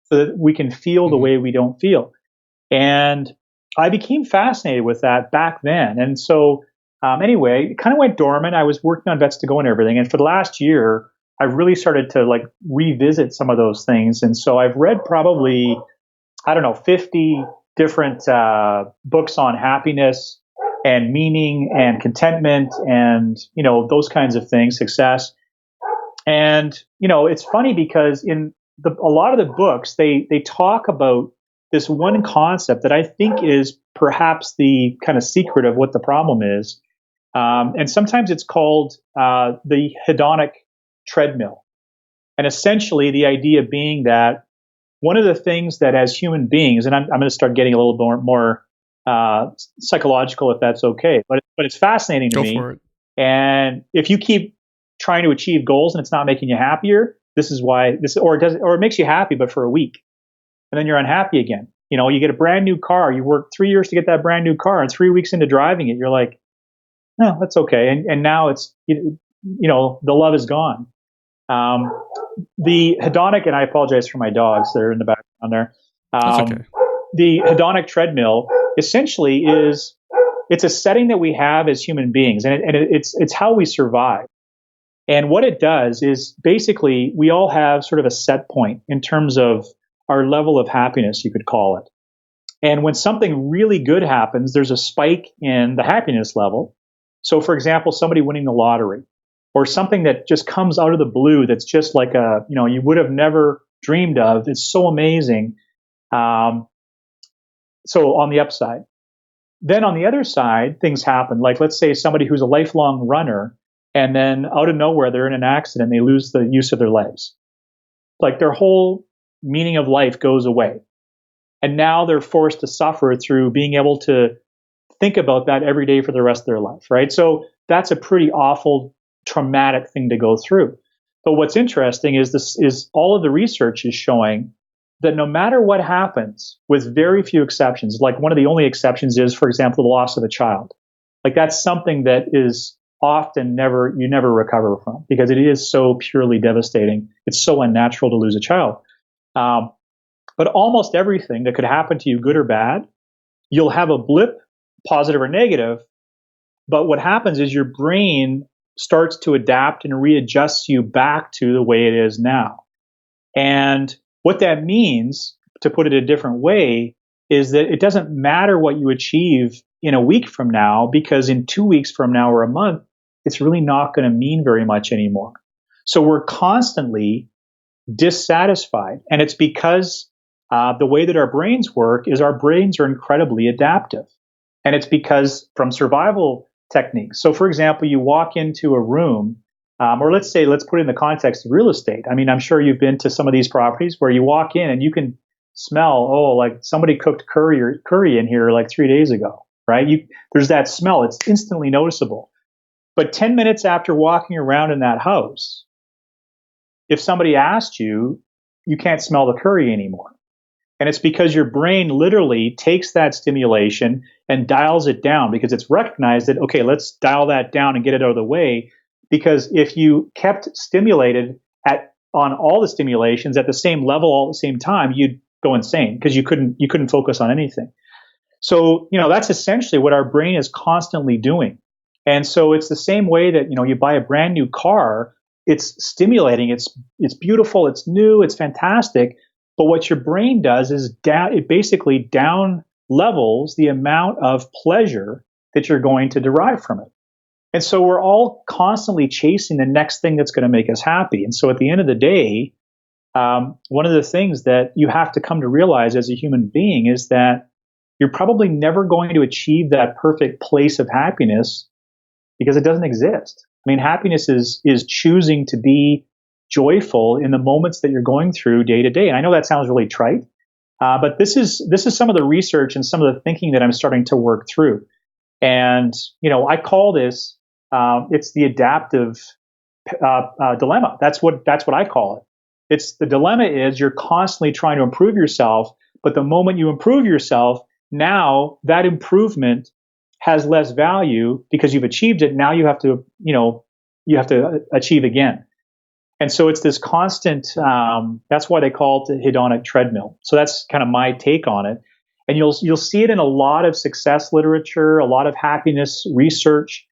so that we can feel the way we don't feel. And I became fascinated with that back then. And so anyway, it kind of went dormant. I was working on Vets to Go and everything. And for the last year, I really started to like revisit some of those things. And so I've read probably, 50 different books on happiness and meaning and contentment and, those kinds of things, success. And, it's funny because in a lot of the books, they talk about this one concept that I think is perhaps the kind of secret of what the problem is. And sometimes it's called the hedonic treadmill. And essentially the idea being that one of the things that as human beings, and I'm going to start getting a little more psychological, if that's okay, but it's fascinating to me. Go for it. And if you keep trying to achieve goals and it's not making you happier, this is why or it makes you happy, but for a week, and then you're unhappy again. You get a brand new car, you work 3 years to get that brand new car, and 3 weeks into driving it, you're like, no, that's okay. And now it's, the love is gone. The hedonic, and I apologize for my dogs, they're in the background there. That's okay. The hedonic treadmill essentially it's a setting that we have as human beings, and it's how we survive. And what it does is basically we all have sort of a set point in terms of our level of happiness, you could call it. And when something really good happens, there's a spike in the happiness level. So for example, somebody winning the lottery, or something that just comes out of the blue that's just like you would have never dreamed of. It's so amazing. So on the upside. Then on the other side, things happen. Like let's say somebody who's a lifelong runner, and then out of nowhere, they're in an accident, they lose the use of their legs. Like their whole meaning of life goes away. And now they're forced to suffer through being able to think about that every day for the rest of their life, right? So that's a pretty awful, traumatic thing to go through. But what's interesting is all of the research is showing that no matter what happens, with very few exceptions, like one of the only exceptions is, for example, the loss of a child. Like that's something that is often you never recover from, because it is so purely devastating. It's so unnatural to lose a child. But almost everything that could happen to you, good or bad, you'll have a blip, positive or negative. But what happens is your brain starts to adapt and readjusts you back to the way it is now. And what that means, to put it a different way, is that it doesn't matter what you achieve in a week from now, because in 2 weeks from now or a month, it's really not going to mean very much anymore. So we're constantly dissatisfied. And it's because the way that our brains work is our brains are incredibly adaptive. And it's because from survival techniques. So for example, you walk into a room, or let's put it in the context of real estate. I'm sure you've been to some of these properties where you walk in and you can smell, like somebody cooked curry in here like 3 days ago, right? There's that smell. It's instantly noticeable. But 10 minutes after walking around in that house, if somebody asked you, you can't smell the curry anymore. And it's because your brain literally takes that stimulation and dials it down, because it's recognized that, okay, let's dial that down and get it out of the way. Because if you kept stimulated on all the stimulations at the same level all at the same time, you'd go insane, because you couldn't focus on anything. So, that's essentially what our brain is constantly doing. And so it's the same way that, you buy a brand new car, it's stimulating, it's beautiful, it's new, it's fantastic. But what your brain does is it basically down levels the amount of pleasure that you're going to derive from it. And so we're all constantly chasing the next thing that's going to make us happy. And so at the end of the day, one of the things that you have to come to realize as a human being is that you're probably never going to achieve that perfect place of happiness because it doesn't exist. I mean, happiness is choosing to be joyful in the moments that you're going through day to day. And I know that sounds really trite, but this is some of the research and some of the thinking that I'm starting to work through. And I call this it's the adaptive dilemma. That's what I call it. It's the dilemma is you're constantly trying to improve yourself, but the moment you improve yourself, now that improvement has less value because you've achieved it. Now you have to achieve again. And so it's this constant, that's why they call it the hedonic treadmill. So that's kind of my take on it. And you'll see it in a lot of success literature, a lot of happiness research.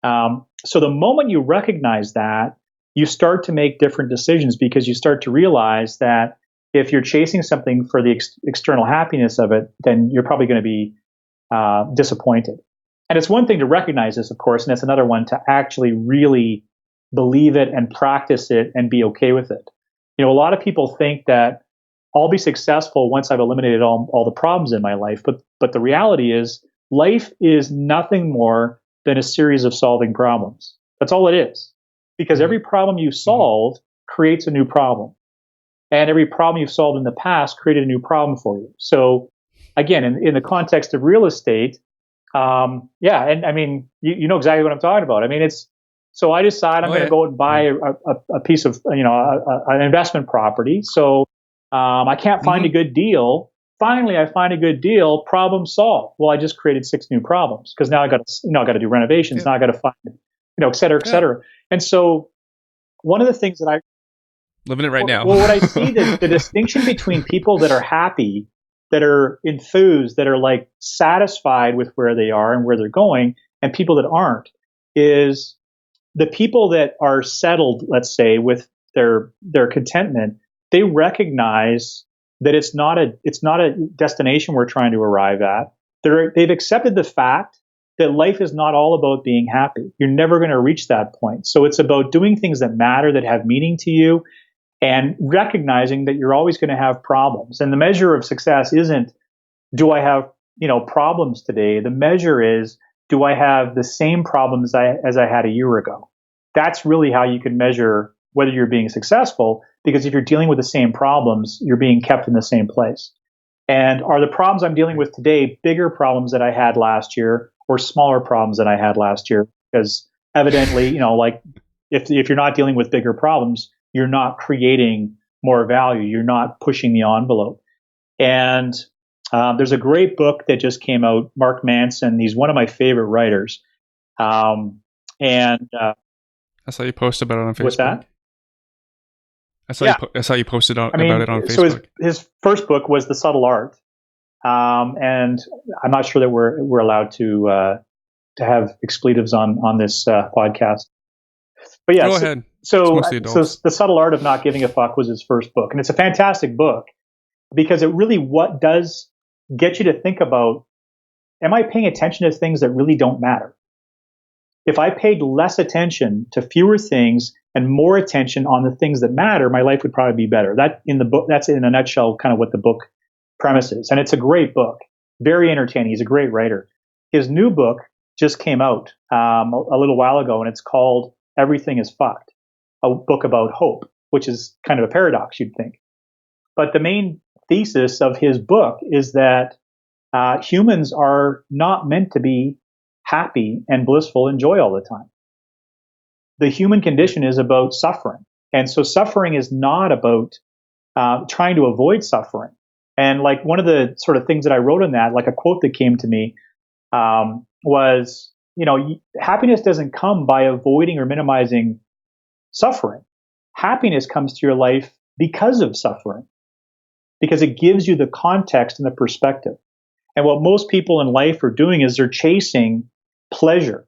So the moment you recognize that, you start to make different decisions because you start to realize that if you're chasing something for the external happiness of it, then you're probably going to be disappointed. And it's one thing to recognize this, of course, and it's another one to actually really believe it and practice it and be okay with it. A lot of people think that I'll be successful once I've eliminated all the problems in my life. But the reality is life is nothing more than a series of solving problems. That's all it is. Because every problem you solve creates a new problem. And every problem you've solved in the past created a new problem for you. So again, in the context of real estate, and I mean, you know exactly what I'm talking about. I mean, so I decide I'm going to go and buy a piece of, an investment property. So I can't find a good deal. Finally, I find a good deal. Problem solved. Well, I just created 6 new problems because now I got to do renovations. Now I got to find, et cetera, et cetera. And so one of the things that I living it right now. Well, what I see the distinction between people that are happy, that are enthused, that are like satisfied with where they are and where they're going, and people that aren't, is the people that are settled, let's say, with their contentment, they recognize that it's not a destination we're trying to arrive at. They've accepted the fact that life is not all about being happy. You're never going to reach that point. So it's about doing things that matter, that have meaning to you, and recognizing that you're always going to have problems. And the measure of success isn't, do I have, problems today? The measure is, do I have the same problems as I had a year ago? That's really how you can measure whether you're being successful, because if you're dealing with the same problems, you're being kept in the same place. And are the problems I'm dealing with today bigger problems that I had last year or smaller problems that I had last year? Because evidently, like if you're not dealing with bigger problems, you're not creating more value. You're not pushing the envelope. And there's a great book that just came out, Mark Manson. He's one of my favorite writers. I saw you post about it on Facebook. What's that? I saw you posted about it on Facebook. So his first book was The Subtle Art. And I'm not sure that we're allowed to have expletives on this podcast. But yeah, go ahead. So The Subtle Art of Not Giving a Fuck was his first book. And it's a fantastic book because it really does get you to think about, am I paying attention to things that really don't matter? If I paid less attention to fewer things and more attention on the things that matter, my life would probably be better. That's in a nutshell kind of what the book premise is. And it's a great book, very entertaining. He's a great writer. His new book just came out a little while ago, and it's called Everything is Fucked, a book about hope, which is kind of a paradox, you'd think. But the main thesis of his book is that humans are not meant to be happy and blissful and joy all the time. The human condition is about suffering. And so suffering is not about trying to avoid suffering. And like one of the sort of things that I wrote in that, like a quote that came to me was, happiness doesn't come by avoiding or minimizing suffering. Happiness comes to your life because of suffering, because it gives you the context and the perspective. And what most people in life are doing is they're chasing pleasure.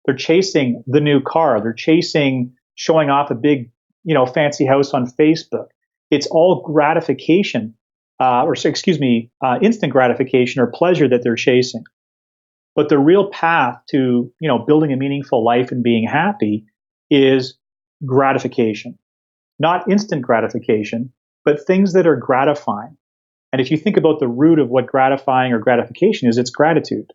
They're chasing the new car. They're chasing showing off a big, fancy house on Facebook. It's all gratification, instant gratification or pleasure that they're chasing. But the real path to, building a meaningful life and being happy is gratification, not instant gratification, but things that are gratifying. And if you think about the root of what gratifying or gratification is, it's gratitude.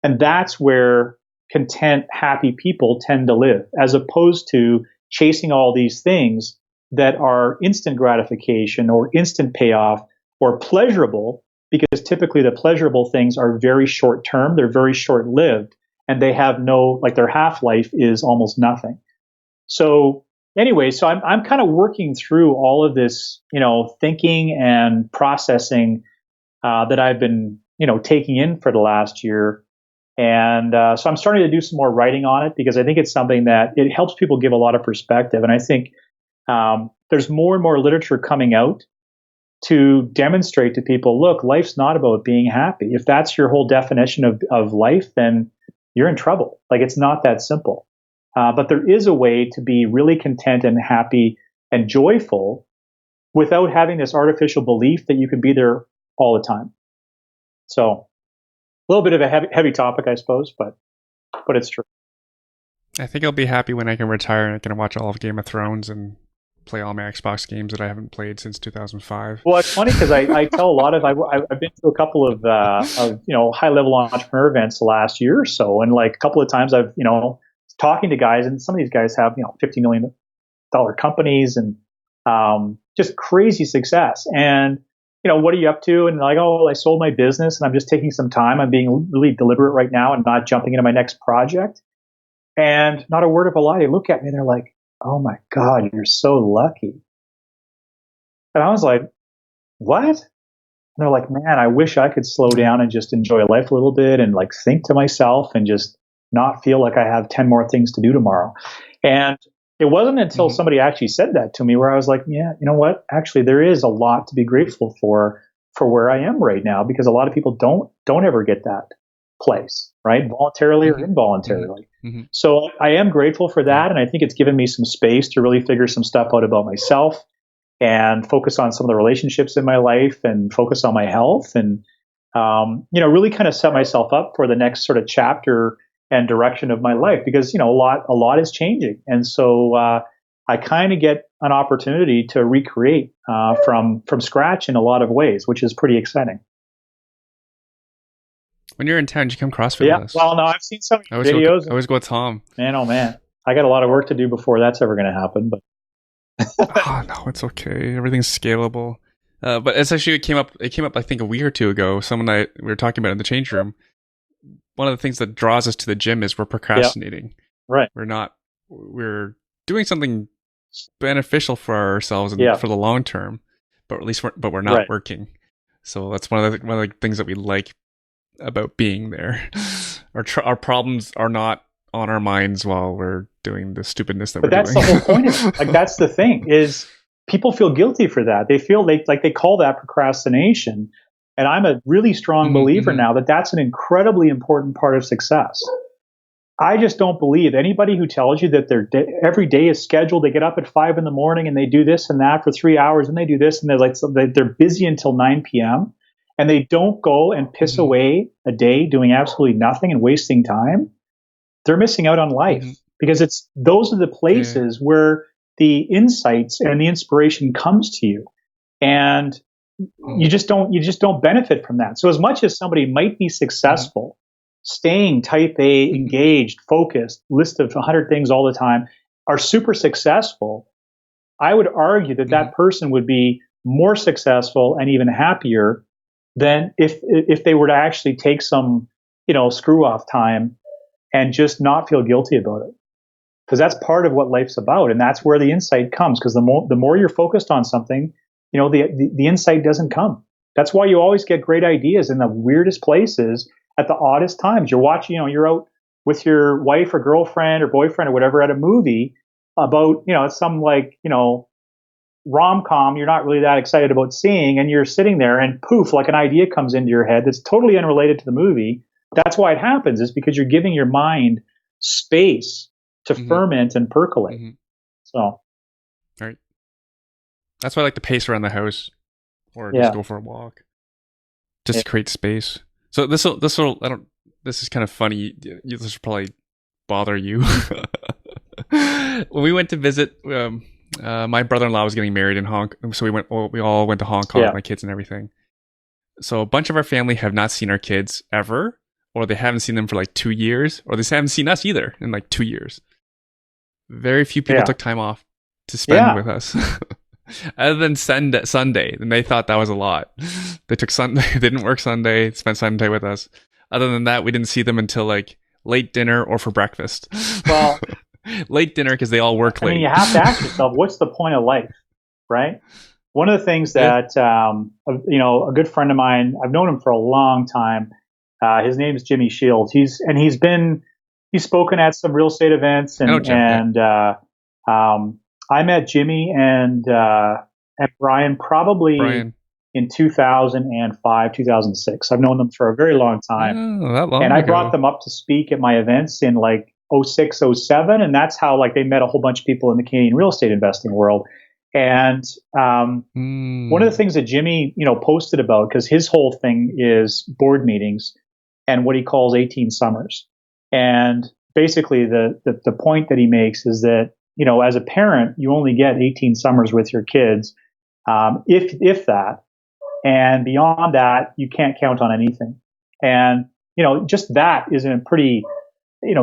And that's where content, happy people tend to live, as opposed to chasing all these things that are instant gratification or instant payoff or pleasurable, because typically the pleasurable things are very short term, they're very short lived, and they have their half-life is almost nothing. So anyway, so I'm kind of working through all of this, thinking and processing that I've been, taking in for the last year. And so I'm starting to do some more writing on it, because I think it's something that it helps people give a lot of perspective. And I think there's more and more literature coming out to demonstrate to people, look, life's not about being happy. If that's your whole definition of life, then you're in trouble. Like, it's not that simple. But there is a way to be really content and happy and joyful without having this artificial belief that you can be there all the time. So a little bit of a heavy topic, I suppose, but it's true. I think I'll be happy when I can retire and I can watch all of Game of Thrones and play all my Xbox games that I haven't played since 2005. Well, it's funny because I tell a lot of I've been to a couple of high level entrepreneur events the last year or so, and like a couple of times I've talking to guys, and some of these guys have $50 million companies and just crazy success. And what are you up to? And like, oh, I sold my business and I'm just taking some time. I'm being really deliberate right now and not jumping into my next project. And not a word of a lie, they look at me and they're like, oh my God, you're so lucky. And I was like, what? And they're like, man, I wish I could slow down and just enjoy life a little bit and like think to myself and just not feel like I have 10 more things to do tomorrow. And it wasn't until somebody actually said that to me where I was like, yeah, you know what? Actually, there is a lot to be grateful for where I am right now, because a lot of people don't ever get that place, right? Voluntarily or involuntarily. Mm-hmm. So I am grateful for that. And I think it's given me some space to really figure some stuff out about myself and focus on some of the relationships in my life and focus on my health and, really kind of set myself up for the next sort of chapter and direction of my life, because, a lot is changing. And so, I kind of get an opportunity to recreate, from scratch in a lot of ways, which is pretty exciting. When you're in town, did you come CrossFit with us? Well, no, I've seen some videos. I always go with Tom. Man, oh man. I got a lot of work to do before that's ever going to happen, but. Oh, no, it's okay. Everything's scalable. But it's actually, it came up, I think a week or two ago. We were talking about in the change room. One of the things that draws us to the gym is we're procrastinating. Yep. Right. We're doing something beneficial for ourselves and for the long term, but at least we're not working. So that's one of the things that we like about being there. Our problems are not on our minds while we're doing the stupidness that we're doing. But that's the whole point of it. Like, that's the thing, is people feel guilty for that. They feel they call that procrastination. And I'm a really strong believer now that that's an incredibly important part of success. I just don't believe anybody who tells you that their every day is scheduled. They get up at 5 a.m. and they do this and that for 3 hours, and they do this, and they're busy until 9 p.m. and they don't go and piss away a day doing absolutely nothing and wasting time. They're missing out on life, because those are the places where the insights and the inspiration comes to you, and you just don't benefit from that. So as much as somebody might be successful, staying type A, engaged, focused, list of 100 things all the time, are super successful, I would argue that person would be more successful and even happier than if they were to actually take some, screw off time and just not feel guilty about it. Because that's part of what life's about. And that's where the insight comes. Because the more you're focused on something, the insight doesn't come. That's why you always get great ideas in the weirdest places at the oddest times. You're watching, you're out with your wife or girlfriend or boyfriend or whatever at a movie about, some rom-com you're not really that excited about seeing, and you're sitting there and poof, like an idea comes into your head that's totally unrelated to the movie. That's why it happens, is because you're giving your mind space to ferment and percolate. So. Right. That's why I like to pace around the house or just go for a walk. Just to create space. So this is kind of funny. This will probably bother you. When we went to visit, My brother-in-law was getting married in Hong Kong, so we all went to Hong Kong with Yeah. my kids and everything. So a bunch of our family have not seen our kids ever, or they haven't seen them for like 2 years, or they haven't seen us either in like 2 years. Very few people Yeah. took time off to spend Yeah. with us. Other than Sunday, and they thought that was a lot. They took Sunday, they didn't work Sunday, spent Sunday with us. Other than that, we didn't see them until like late dinner or for breakfast. Well, late dinner because they all work I late. mean, you have to ask yourself, what's the point of life, right? One of the things Yeah. that, a good friend of mine, I've known him for a long time. His name is Jimmy Shields. He's spoken at some real estate events, I know Jim. Yeah. and I met Jimmy and Brian probably Brian. in 2005, 2006. I've known them for a very long time. Oh, that long And ago. I brought them up to speak at my events in like 06, 07. And that's how like they met a whole bunch of people in the Canadian real estate investing world. And one of the things that Jimmy, posted about, because his whole thing is board meetings and what he calls 18 summers. And basically the point that he makes is that, as a parent, you only get 18 summers with your kids, if that. And beyond that, you can't count on anything. And, just that is a pretty,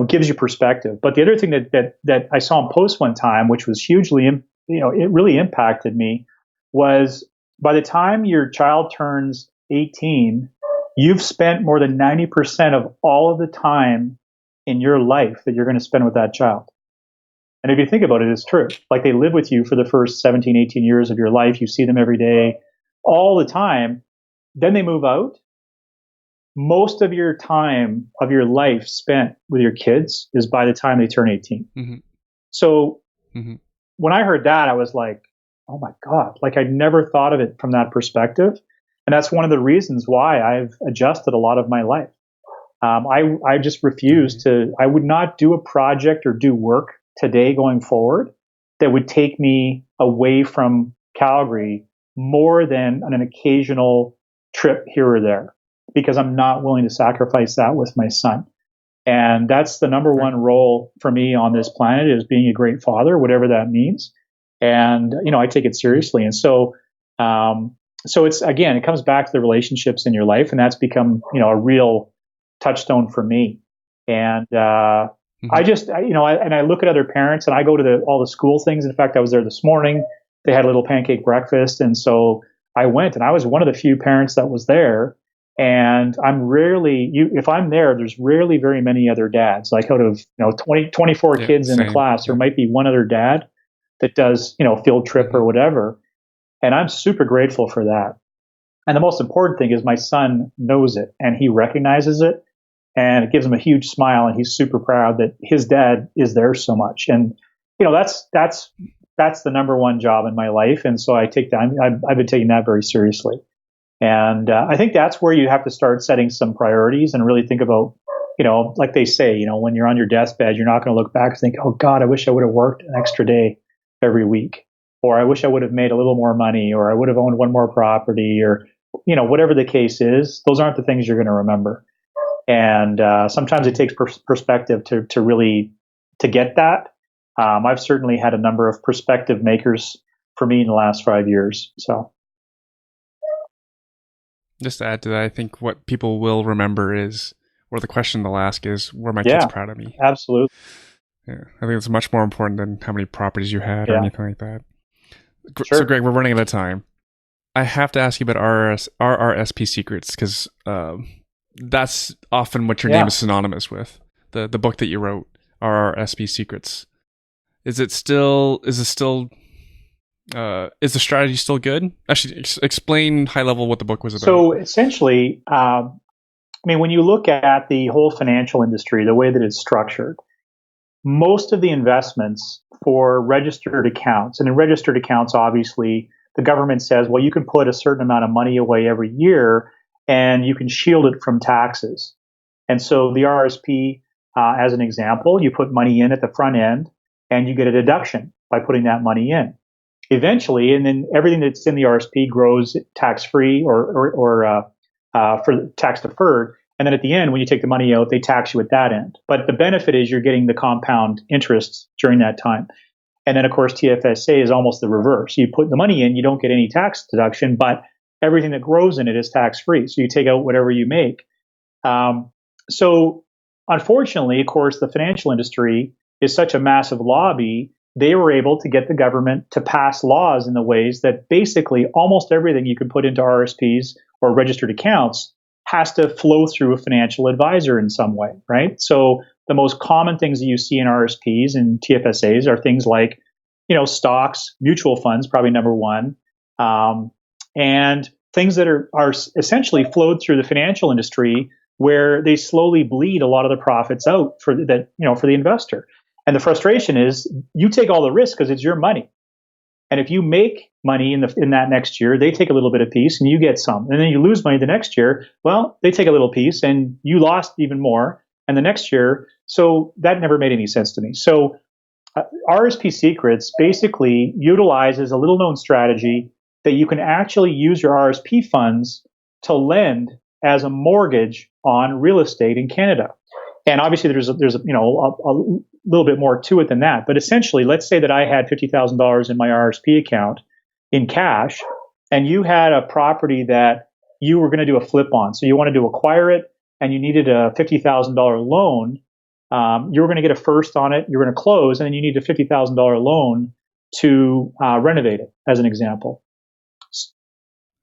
gives you perspective. But the other thing that I saw him post one time, which was hugely, it really impacted me, was by the time your child turns 18, you've spent more than 90% of all of the time in your life that you're going to spend with that child. And if you think about it, it's true. Like they live with you for the first 17, 18 years of your life. You see them every day, all the time. Then they move out. Most of your time of your life spent with your kids is by the time they turn 18. Mm-hmm. So mm-hmm. when I heard that, I was like, oh my God, like I never thought of it from that perspective. And that's one of the reasons why I've adjusted a lot of my life. I just refuse to, I would not do a project or do work today going forward that would take me away from Calgary more than an occasional trip here or there, because I'm not willing to sacrifice that with my son. And that's the number one role for me on this planet, is being a great father, whatever that means. And, I take it seriously. And so it's, again, it comes back to the relationships in your life, and that's become, a real touchstone for me. And, I look at other parents, and I go to all the school things. In fact, I was there this morning. They had a little pancake breakfast. And so I went, and I was one of the few parents that was there. And if I'm there, there's rarely very many other dads. Like out of 24 kids in the class, there might be one other dad that does field trip or whatever. And I'm super grateful for that. And the most important thing is my son knows it and he recognizes it, and it gives him a huge smile, and he's super proud that his dad is there so much. And that's the number one job in my life. And so I've been taking that very seriously. And I think that's where you have to start setting some priorities and really think about, like they say, when you're on your deathbed, you're not going to look back and think, oh God, I wish I would have worked an extra day every week, or I wish I would have made a little more money, or I would have owned one more property, or, whatever the case is. Those aren't the things you're going to remember. And sometimes it takes perspective to really get that. I've certainly had a number of perspective makers for me in the last 5 years. So. Just to add to that, I think what people will remember is, or the question they'll ask is, were my kids proud of me? Absolutely. Yeah, I think it's much more important than how many properties you had or anything like that. Sure. So, Greg, we're running out of time. I have to ask you about RRSP Secrets, because that's often what your name is synonymous with. The book that you wrote, RRSP Secrets. Is the strategy still good? Actually, explain high level what the book was about. So essentially, when you look at the whole financial industry, the way that it's structured, most of the investments for registered accounts, and in registered accounts, obviously, the government says, well, you can put a certain amount of money away every year and you can shield it from taxes. And so the RRSP, as an example, you put money in at the front end and you get a deduction by putting that money in. Eventually, and then everything that's in the RSP grows tax-free or for tax deferred. And then at the end, when you take the money out, they tax you at that end. But the benefit is you're getting the compound interest during that time. And then, of course, TFSA is almost the reverse. You put the money in, you don't get any tax deduction, but everything that grows in it is tax-free. So you take out whatever you make. So unfortunately, of course, the financial industry is such a massive lobby. They were able to get the government to pass laws in the ways that basically almost everything you can put into RSPs or registered accounts has to flow through a financial advisor in some way, right? So the most common things that you see in RSPs and TFSAs are things like, stocks, mutual funds, probably number one, and things that are essentially flowed through the financial industry where they slowly bleed a lot of the profits out for the investor. And the frustration is you take all the risk because it's your money. And if you make money in that next year, they take a little bit of piece and you get some. And then you lose money the next year. Well, they take a little piece and you lost even more. And the next year, so that never made any sense to me. So RRSP Secrets basically utilizes a little known strategy that you can actually use your RRSP funds to lend as a mortgage on real estate in Canada. And obviously there's a little bit more to it than that. But essentially, let's say that I had $50,000 in my RRSP account in cash, and you had a property that you were going to do a flip on. So you wanted to acquire it, and you needed a $50,000 loan. You were going to get a first on it. You're going to close, and then you need a $50,000 loan to renovate it, as an example.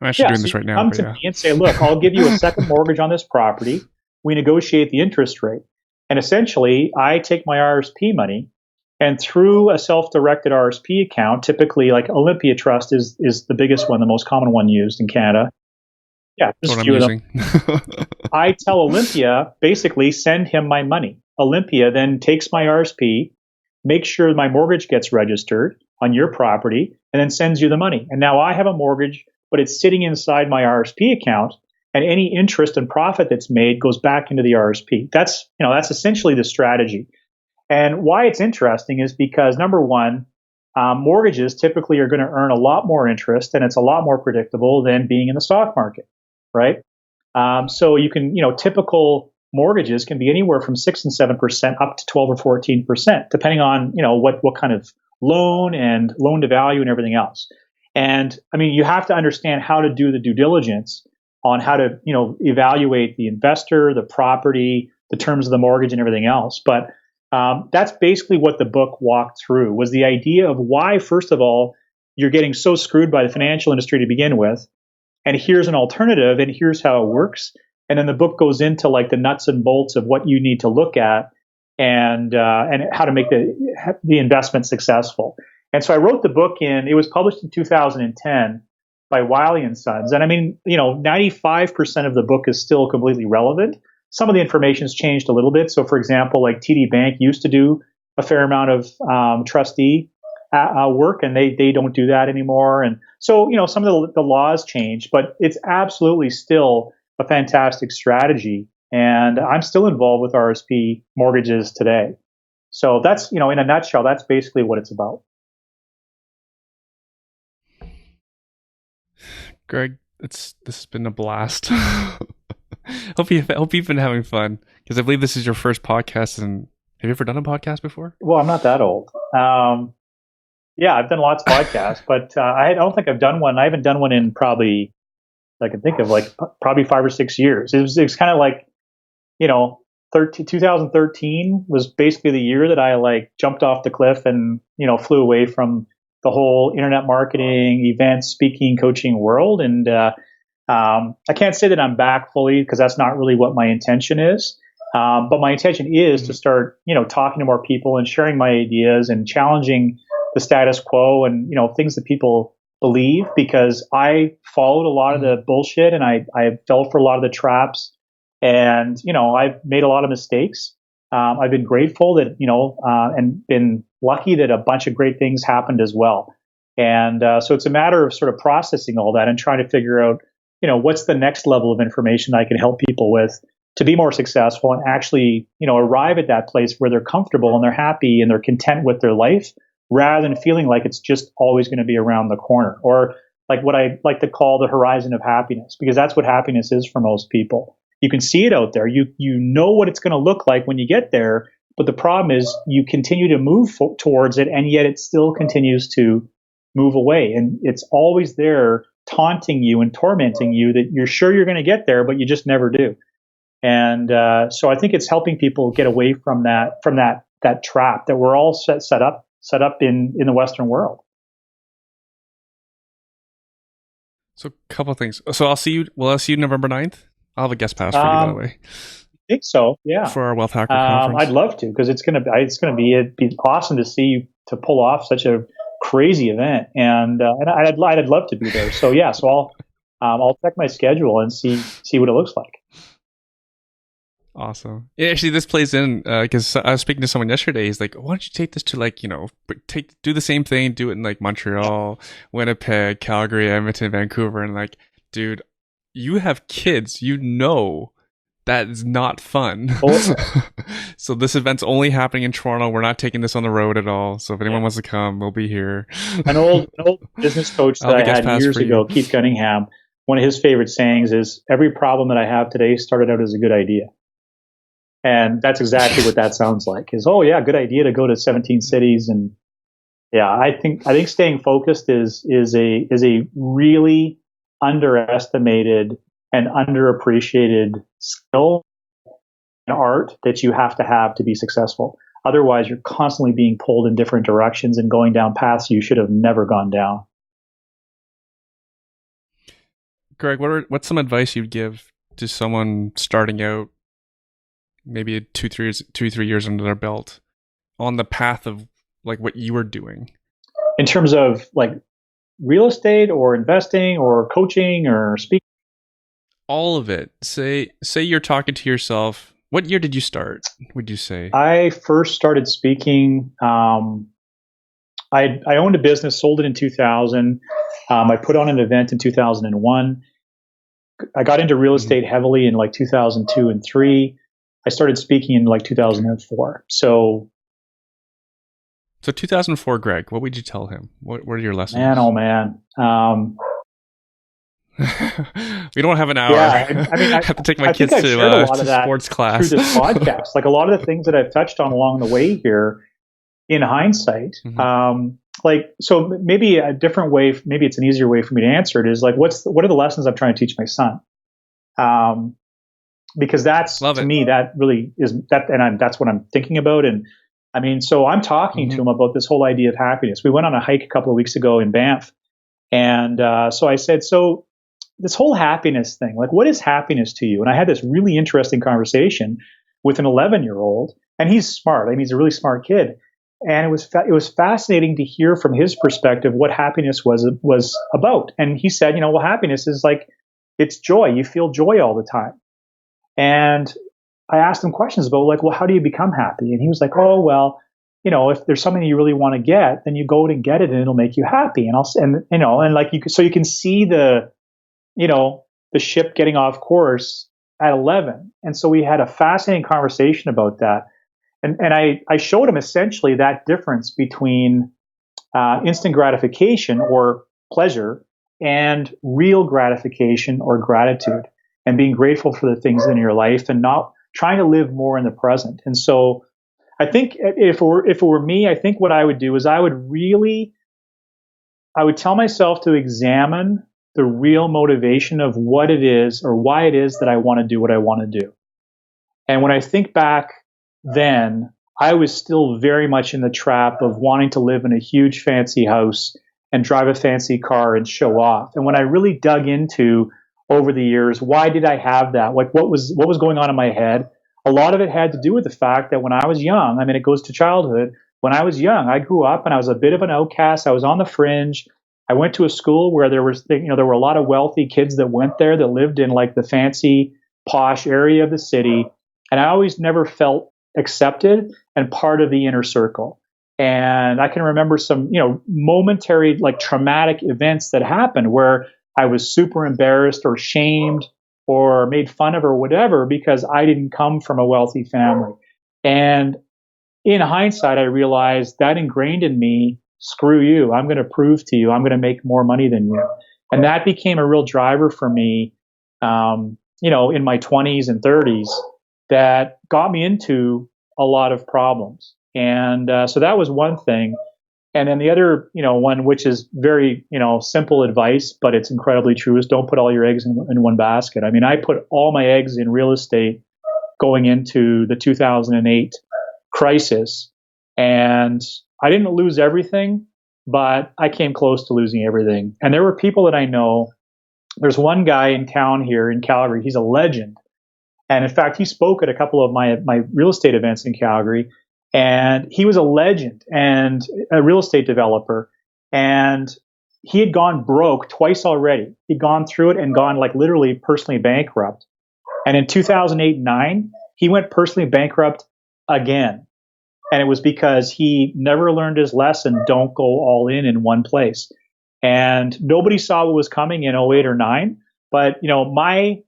I'm actually doing this right now. Come to me and say, look, I'll give you a second mortgage on this property. We negotiate the interest rate. And essentially, I take my RRSP money, and through a self-directed RRSP account, typically like Olympia Trust is the biggest one, the most common one used in Canada. Yeah, just what I'm using. I tell Olympia, basically, send him my money. Olympia then takes my RRSP, makes sure my mortgage gets registered on your property, and then sends you the money. And now I have a mortgage, but it's sitting inside my RRSP account, and any interest and profit that's made goes back into the RRSP. That's essentially the strategy. And why it's interesting is because, number one, mortgages typically are going to earn a lot more interest, and it's a lot more predictable than being in the stock market, right? So you can, typical mortgages can be anywhere from 6 and 7% up to 12 or 14%, depending on, what kind of loan and loan to value and everything else. And I mean, you have to understand how to do the due diligence on how to, evaluate the investor, the property, the terms of the mortgage, and everything else. But that's basically what the book walked through, was the idea of why, first of all, you're getting so screwed by the financial industry to begin with, and here's an alternative, and here's how it works. And then the book goes into like the nuts and bolts of what you need to look at and how to make the investment successful. And so I wrote the book it was published in 2010 by Wiley & Sons. And I mean, 95% of the book is still completely relevant. Some of the information's changed a little bit. So for example, like TD Bank used to do a fair amount of trustee work, and they don't do that anymore. And so, some of the laws change, but it's absolutely still a fantastic strategy. And I'm still involved with RRSP mortgages today. So that's, in a nutshell, that's basically what it's about. Greg, this has been a blast. Hope you've been having fun, because I believe this is your first podcast. And have you ever done a podcast before? Well, I'm not that old. Yeah, I've done lots of podcasts, but I don't think I've done one. I haven't done one in probably, I can think of, like probably 5 or 6 years. It was kind of like, 2013 was basically the year that I like jumped off the cliff and, flew away from the whole internet marketing, events, speaking, coaching world. And I can't say that I'm back fully, because that's not really what my intention is. But my intention is to start, talking to more people and sharing my ideas and challenging the status quo and, things that people believe, because I followed a lot of the bullshit, and I fell for a lot of the traps, and, I've made a lot of mistakes. I've been grateful that, and been lucky that a bunch of great things happened as well. And so it's a matter of sort of processing all that and trying to figure out, what's the next level of information I can help people with to be more successful and actually, arrive at that place where they're comfortable and they're happy and they're content with their life, rather than feeling like it's just always going to be around the corner, or like what I like to call the horizon of happiness, because that's what happiness is for most people. You can see it out there. You know what it's going to look like when you get there, But the problem is you continue to move towards it, and yet it still continues to move away. And it's always there taunting you and tormenting you that you're sure you're going to get there, but you just never do. And so I think it's helping people get away from that trap that we're all set up in the Western world. So a couple of things. So I'll see you. Will I see you November 9th? I'll have a guest pass for you, by the way. I think so. Yeah. For our Wealth Hacker conference. I'd love to, because it'd be awesome to see you to pull off such a crazy event, and I'd love to be there. So yeah. So I'll check my schedule and see what it looks like. Awesome. Yeah, actually, this plays in because I was speaking to someone yesterday. He's like, "Why don't you take this to do the same thing, do it in like Montreal, Winnipeg, Calgary, Edmonton, Vancouver?" And like, dude, you have kids, that is not fun. So this event's only happening in Toronto. We're not taking this on the road at all. So if anyone wants to come, we'll be here. An old business coach that I had years ago, Keith Cunningham, one of his favorite sayings is, "Every problem that I have today started out as a good idea." And that's exactly what that sounds like. Is, oh yeah, good idea to go to 17 cities. And yeah, I think staying focused is a really underestimated and underappreciated skill and art that you have to be successsul. Otherwise, you're constantly being pulled in different directions and going down paths you should have never gone down. Greg, what's some advice you'd give to someone starting out, maybe 2-3 years under their belt, on the path of like what you were doing? In terms of like real estate or investing or coaching or speaking? All of it. Say you're talking to yourself. What year did you start, would you say? I first started speaking. I owned a business, sold it in 2000. I put on an event in 2001. I got into real estate heavily in like 2002 and 3. I started speaking in like 2004. So 2004, Greg, what would you tell him? What are your lessons? Man, oh man. We don't have an hour. Yeah, I mean, I have to take my kids to sports class. Through this podcast. Like a lot of the things that I've touched on along the way here, in hindsight, so maybe a different way, maybe it's an easier way for me to answer it, is like, what are the lessons I'm trying to teach my son? Because that's, to me, that really is that, and that's what I'm thinking about. And I mean, so I'm talking to him about this whole idea of happiness. We went on a hike a couple of weeks ago in Banff, and so I said, so this whole happiness thing, like, what is happiness to you? And I had this really interesting conversation with an 11-year-old, and he's smart. I mean, he's a really smart kid, and it was fascinating to hear from his perspective what happiness was about. And he said, well, happiness is like, it's joy. You feel joy all the time. And I asked him questions about, like, well, how do you become happy? And he was like, oh, well, if there's something you really want to get, then you go out and get it, and it'll make you happy. So you can see the ship getting off course at 11. And so we had a fascinating conversation about that. And I showed him essentially that difference between instant gratification or pleasure and real gratification or gratitude, and being grateful for the things in your life and not trying to live more in the present. And so I think if it were me, I think what I would do is I would tell myself to examine the real motivation of what it is or why it is that I want to do what I want to do. And when I think back then, I was still very much in the trap of wanting to live in a huge fancy house and drive a fancy car and show off. And when I really dug into over the years, why did I have that? Like, what was going on in my head? A lot of it had to do with the fact that when I was young, I mean, it goes to childhood. When I was young, I grew up and I was a bit of an outcast. I was on the fringe. I went to a school where there were a lot of wealthy kids that went there that lived in like the fancy, posh area of the city. And I always never felt accepted and part of the inner circle. And I can remember some, momentary, like, traumatic events that happened where I was super embarrassed or shamed or made fun of or whatever because I didn't come from a wealthy family. And in hindsight, I realized that ingrained in me, screw you, I'm going to prove to you, I'm going to make more money than you. And that became a real driver for me, in my 20s and 30s, that got me into a lot of problems. And so that was one thing. And then the other, one which is very, simple advice, but it's incredibly true, is don't put all your eggs in one basket. I mean, I put all my eggs in real estate going into the 2008 crisis, and I didn't lose everything, but I came close to losing everything. And there were people that I know. There's one guy in town here in Calgary. He's a legend. And in fact, he spoke at a couple of my real estate events in Calgary. And he was a legend and a real estate developer. And he had gone broke twice already. He'd gone through it and gone like literally personally bankrupt. And in 2008-9, he went personally bankrupt again. And it was because he never learned his lesson, don't go all in one place. And nobody saw what was coming in 08 or 9. But, my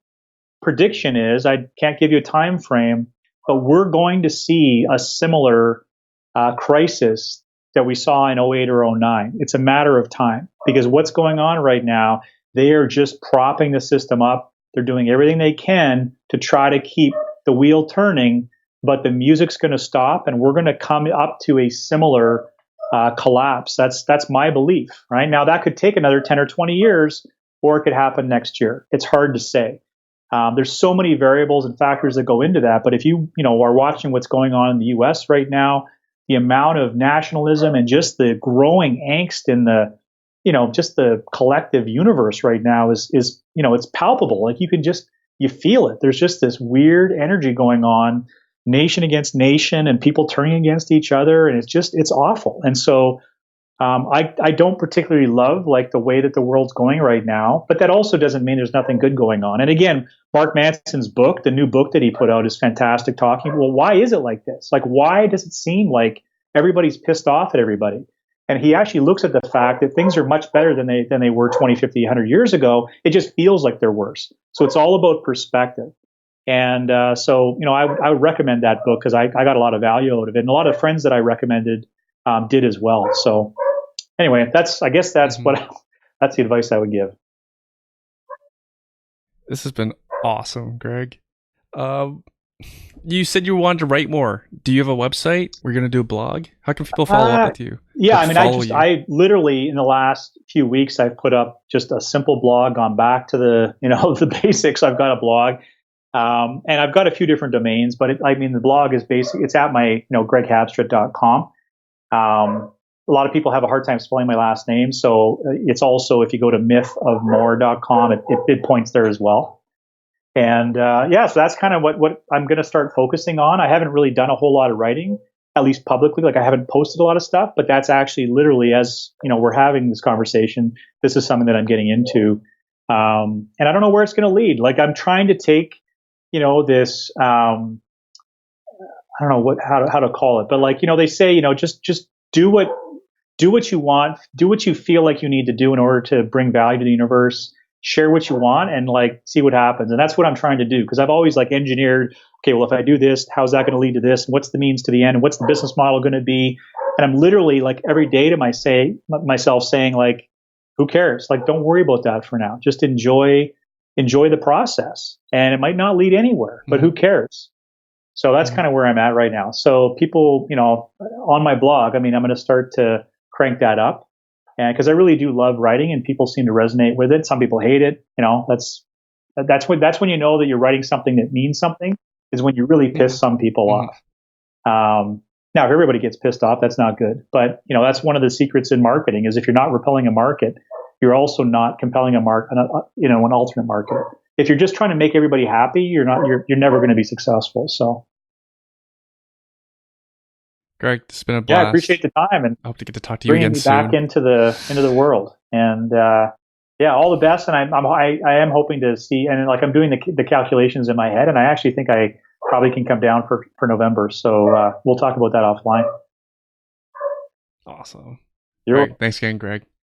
prediction is, I can't give you a time frame, but we're going to see a similar crisis that we saw in 08 or 09. It's a matter of time, because what's going on right now, they are just propping the system up. They're doing everything they can to try to keep the wheel turning, but the music's going to stop and we're going to come up to a similar collapse. That's my belief, right? Now, that could take another 10 or 20 years, or it could happen next year. It's hard to say. There's so many variables and factors that go into that. But if you are watching what's going on in the U.S. right now, the amount of nationalism and just the growing angst in the, just the collective universe right now is it's palpable. Like you feel it. There's just this weird energy going on, nation against nation, and people turning against each other, and it's awful. And so I don't particularly love like the way that the world's going right now, but that also doesn't mean there's nothing good going on. And again, Mark Manson's book, the new book that he put out, is fantastic, talking, well, why is it like this? Like, why does it seem like everybody's pissed off at everybody? And he actually looks at the fact that things are much better than they were 20, 50, 100 years ago. It just feels like they're worse. So it's all about perspective. And so I would recommend that book, because I got a lot of value out of it, and a lot of friends that I recommended did as well. So anyway, that's the advice I would give. This has been awesome, Greg. You said you wanted to write more. Do you have a website? We're going to do a blog. How can people follow up with you? Yeah, I literally in the last few weeks I've put up just a simple blog, gone back to the the basics. I've got a blog, and I've got a few different domains, but the blog is it's at my greghabstritt.com. A lot of people have a hard time spelling my last name, so it's also, if you go to mythofmore.com, it points there as well. And so that's kind of what I'm going to start focusing on. I haven't really done a whole lot of writing, at least publicly. Like, I haven't posted a lot of stuff, but that's actually literally, as we're having this conversation, this is something that I'm getting into. And I don't know where it's going to lead. Like, I'm trying to take, this, I don't know how to call it, but like, they say, just do what you want, do what you feel like you need to do in order to bring value to the universe, share what you want, and like see what happens. And that's what I'm trying to do, because I've always like engineered, okay, well, if I do this, how's that going to lead to this? And what's the means to the end? And what's the business model going to be? And I'm literally like every day to myself saying, like, who cares? Like, don't worry about that for now. Just enjoy the process. And it might not lead anywhere, but who cares? So that's kind of where I'm at right now. So people, on my blog, I'm going to start to crank that up, and because I really do love writing, and people seem to resonate with it. Some people hate it. That's when you know that you're writing something that means something, is when you really piss some people off. Now, if everybody gets pissed off, that's not good. But that's one of the secrets in marketing, is if you're not repelling a market, you're also not compelling an alternate market. If you're just trying to make everybody happy, you're never going to be successful. So. Greg, it's been a blast. Yeah, I appreciate the time, and I hope to get to talk to you again soon. Bringing me back into the world, and all the best. And I am hoping to see, and like I'm doing the calculations in my head, and I actually think I probably can come down for November. So we'll talk about that offline. Awesome. Thanks again, Greg.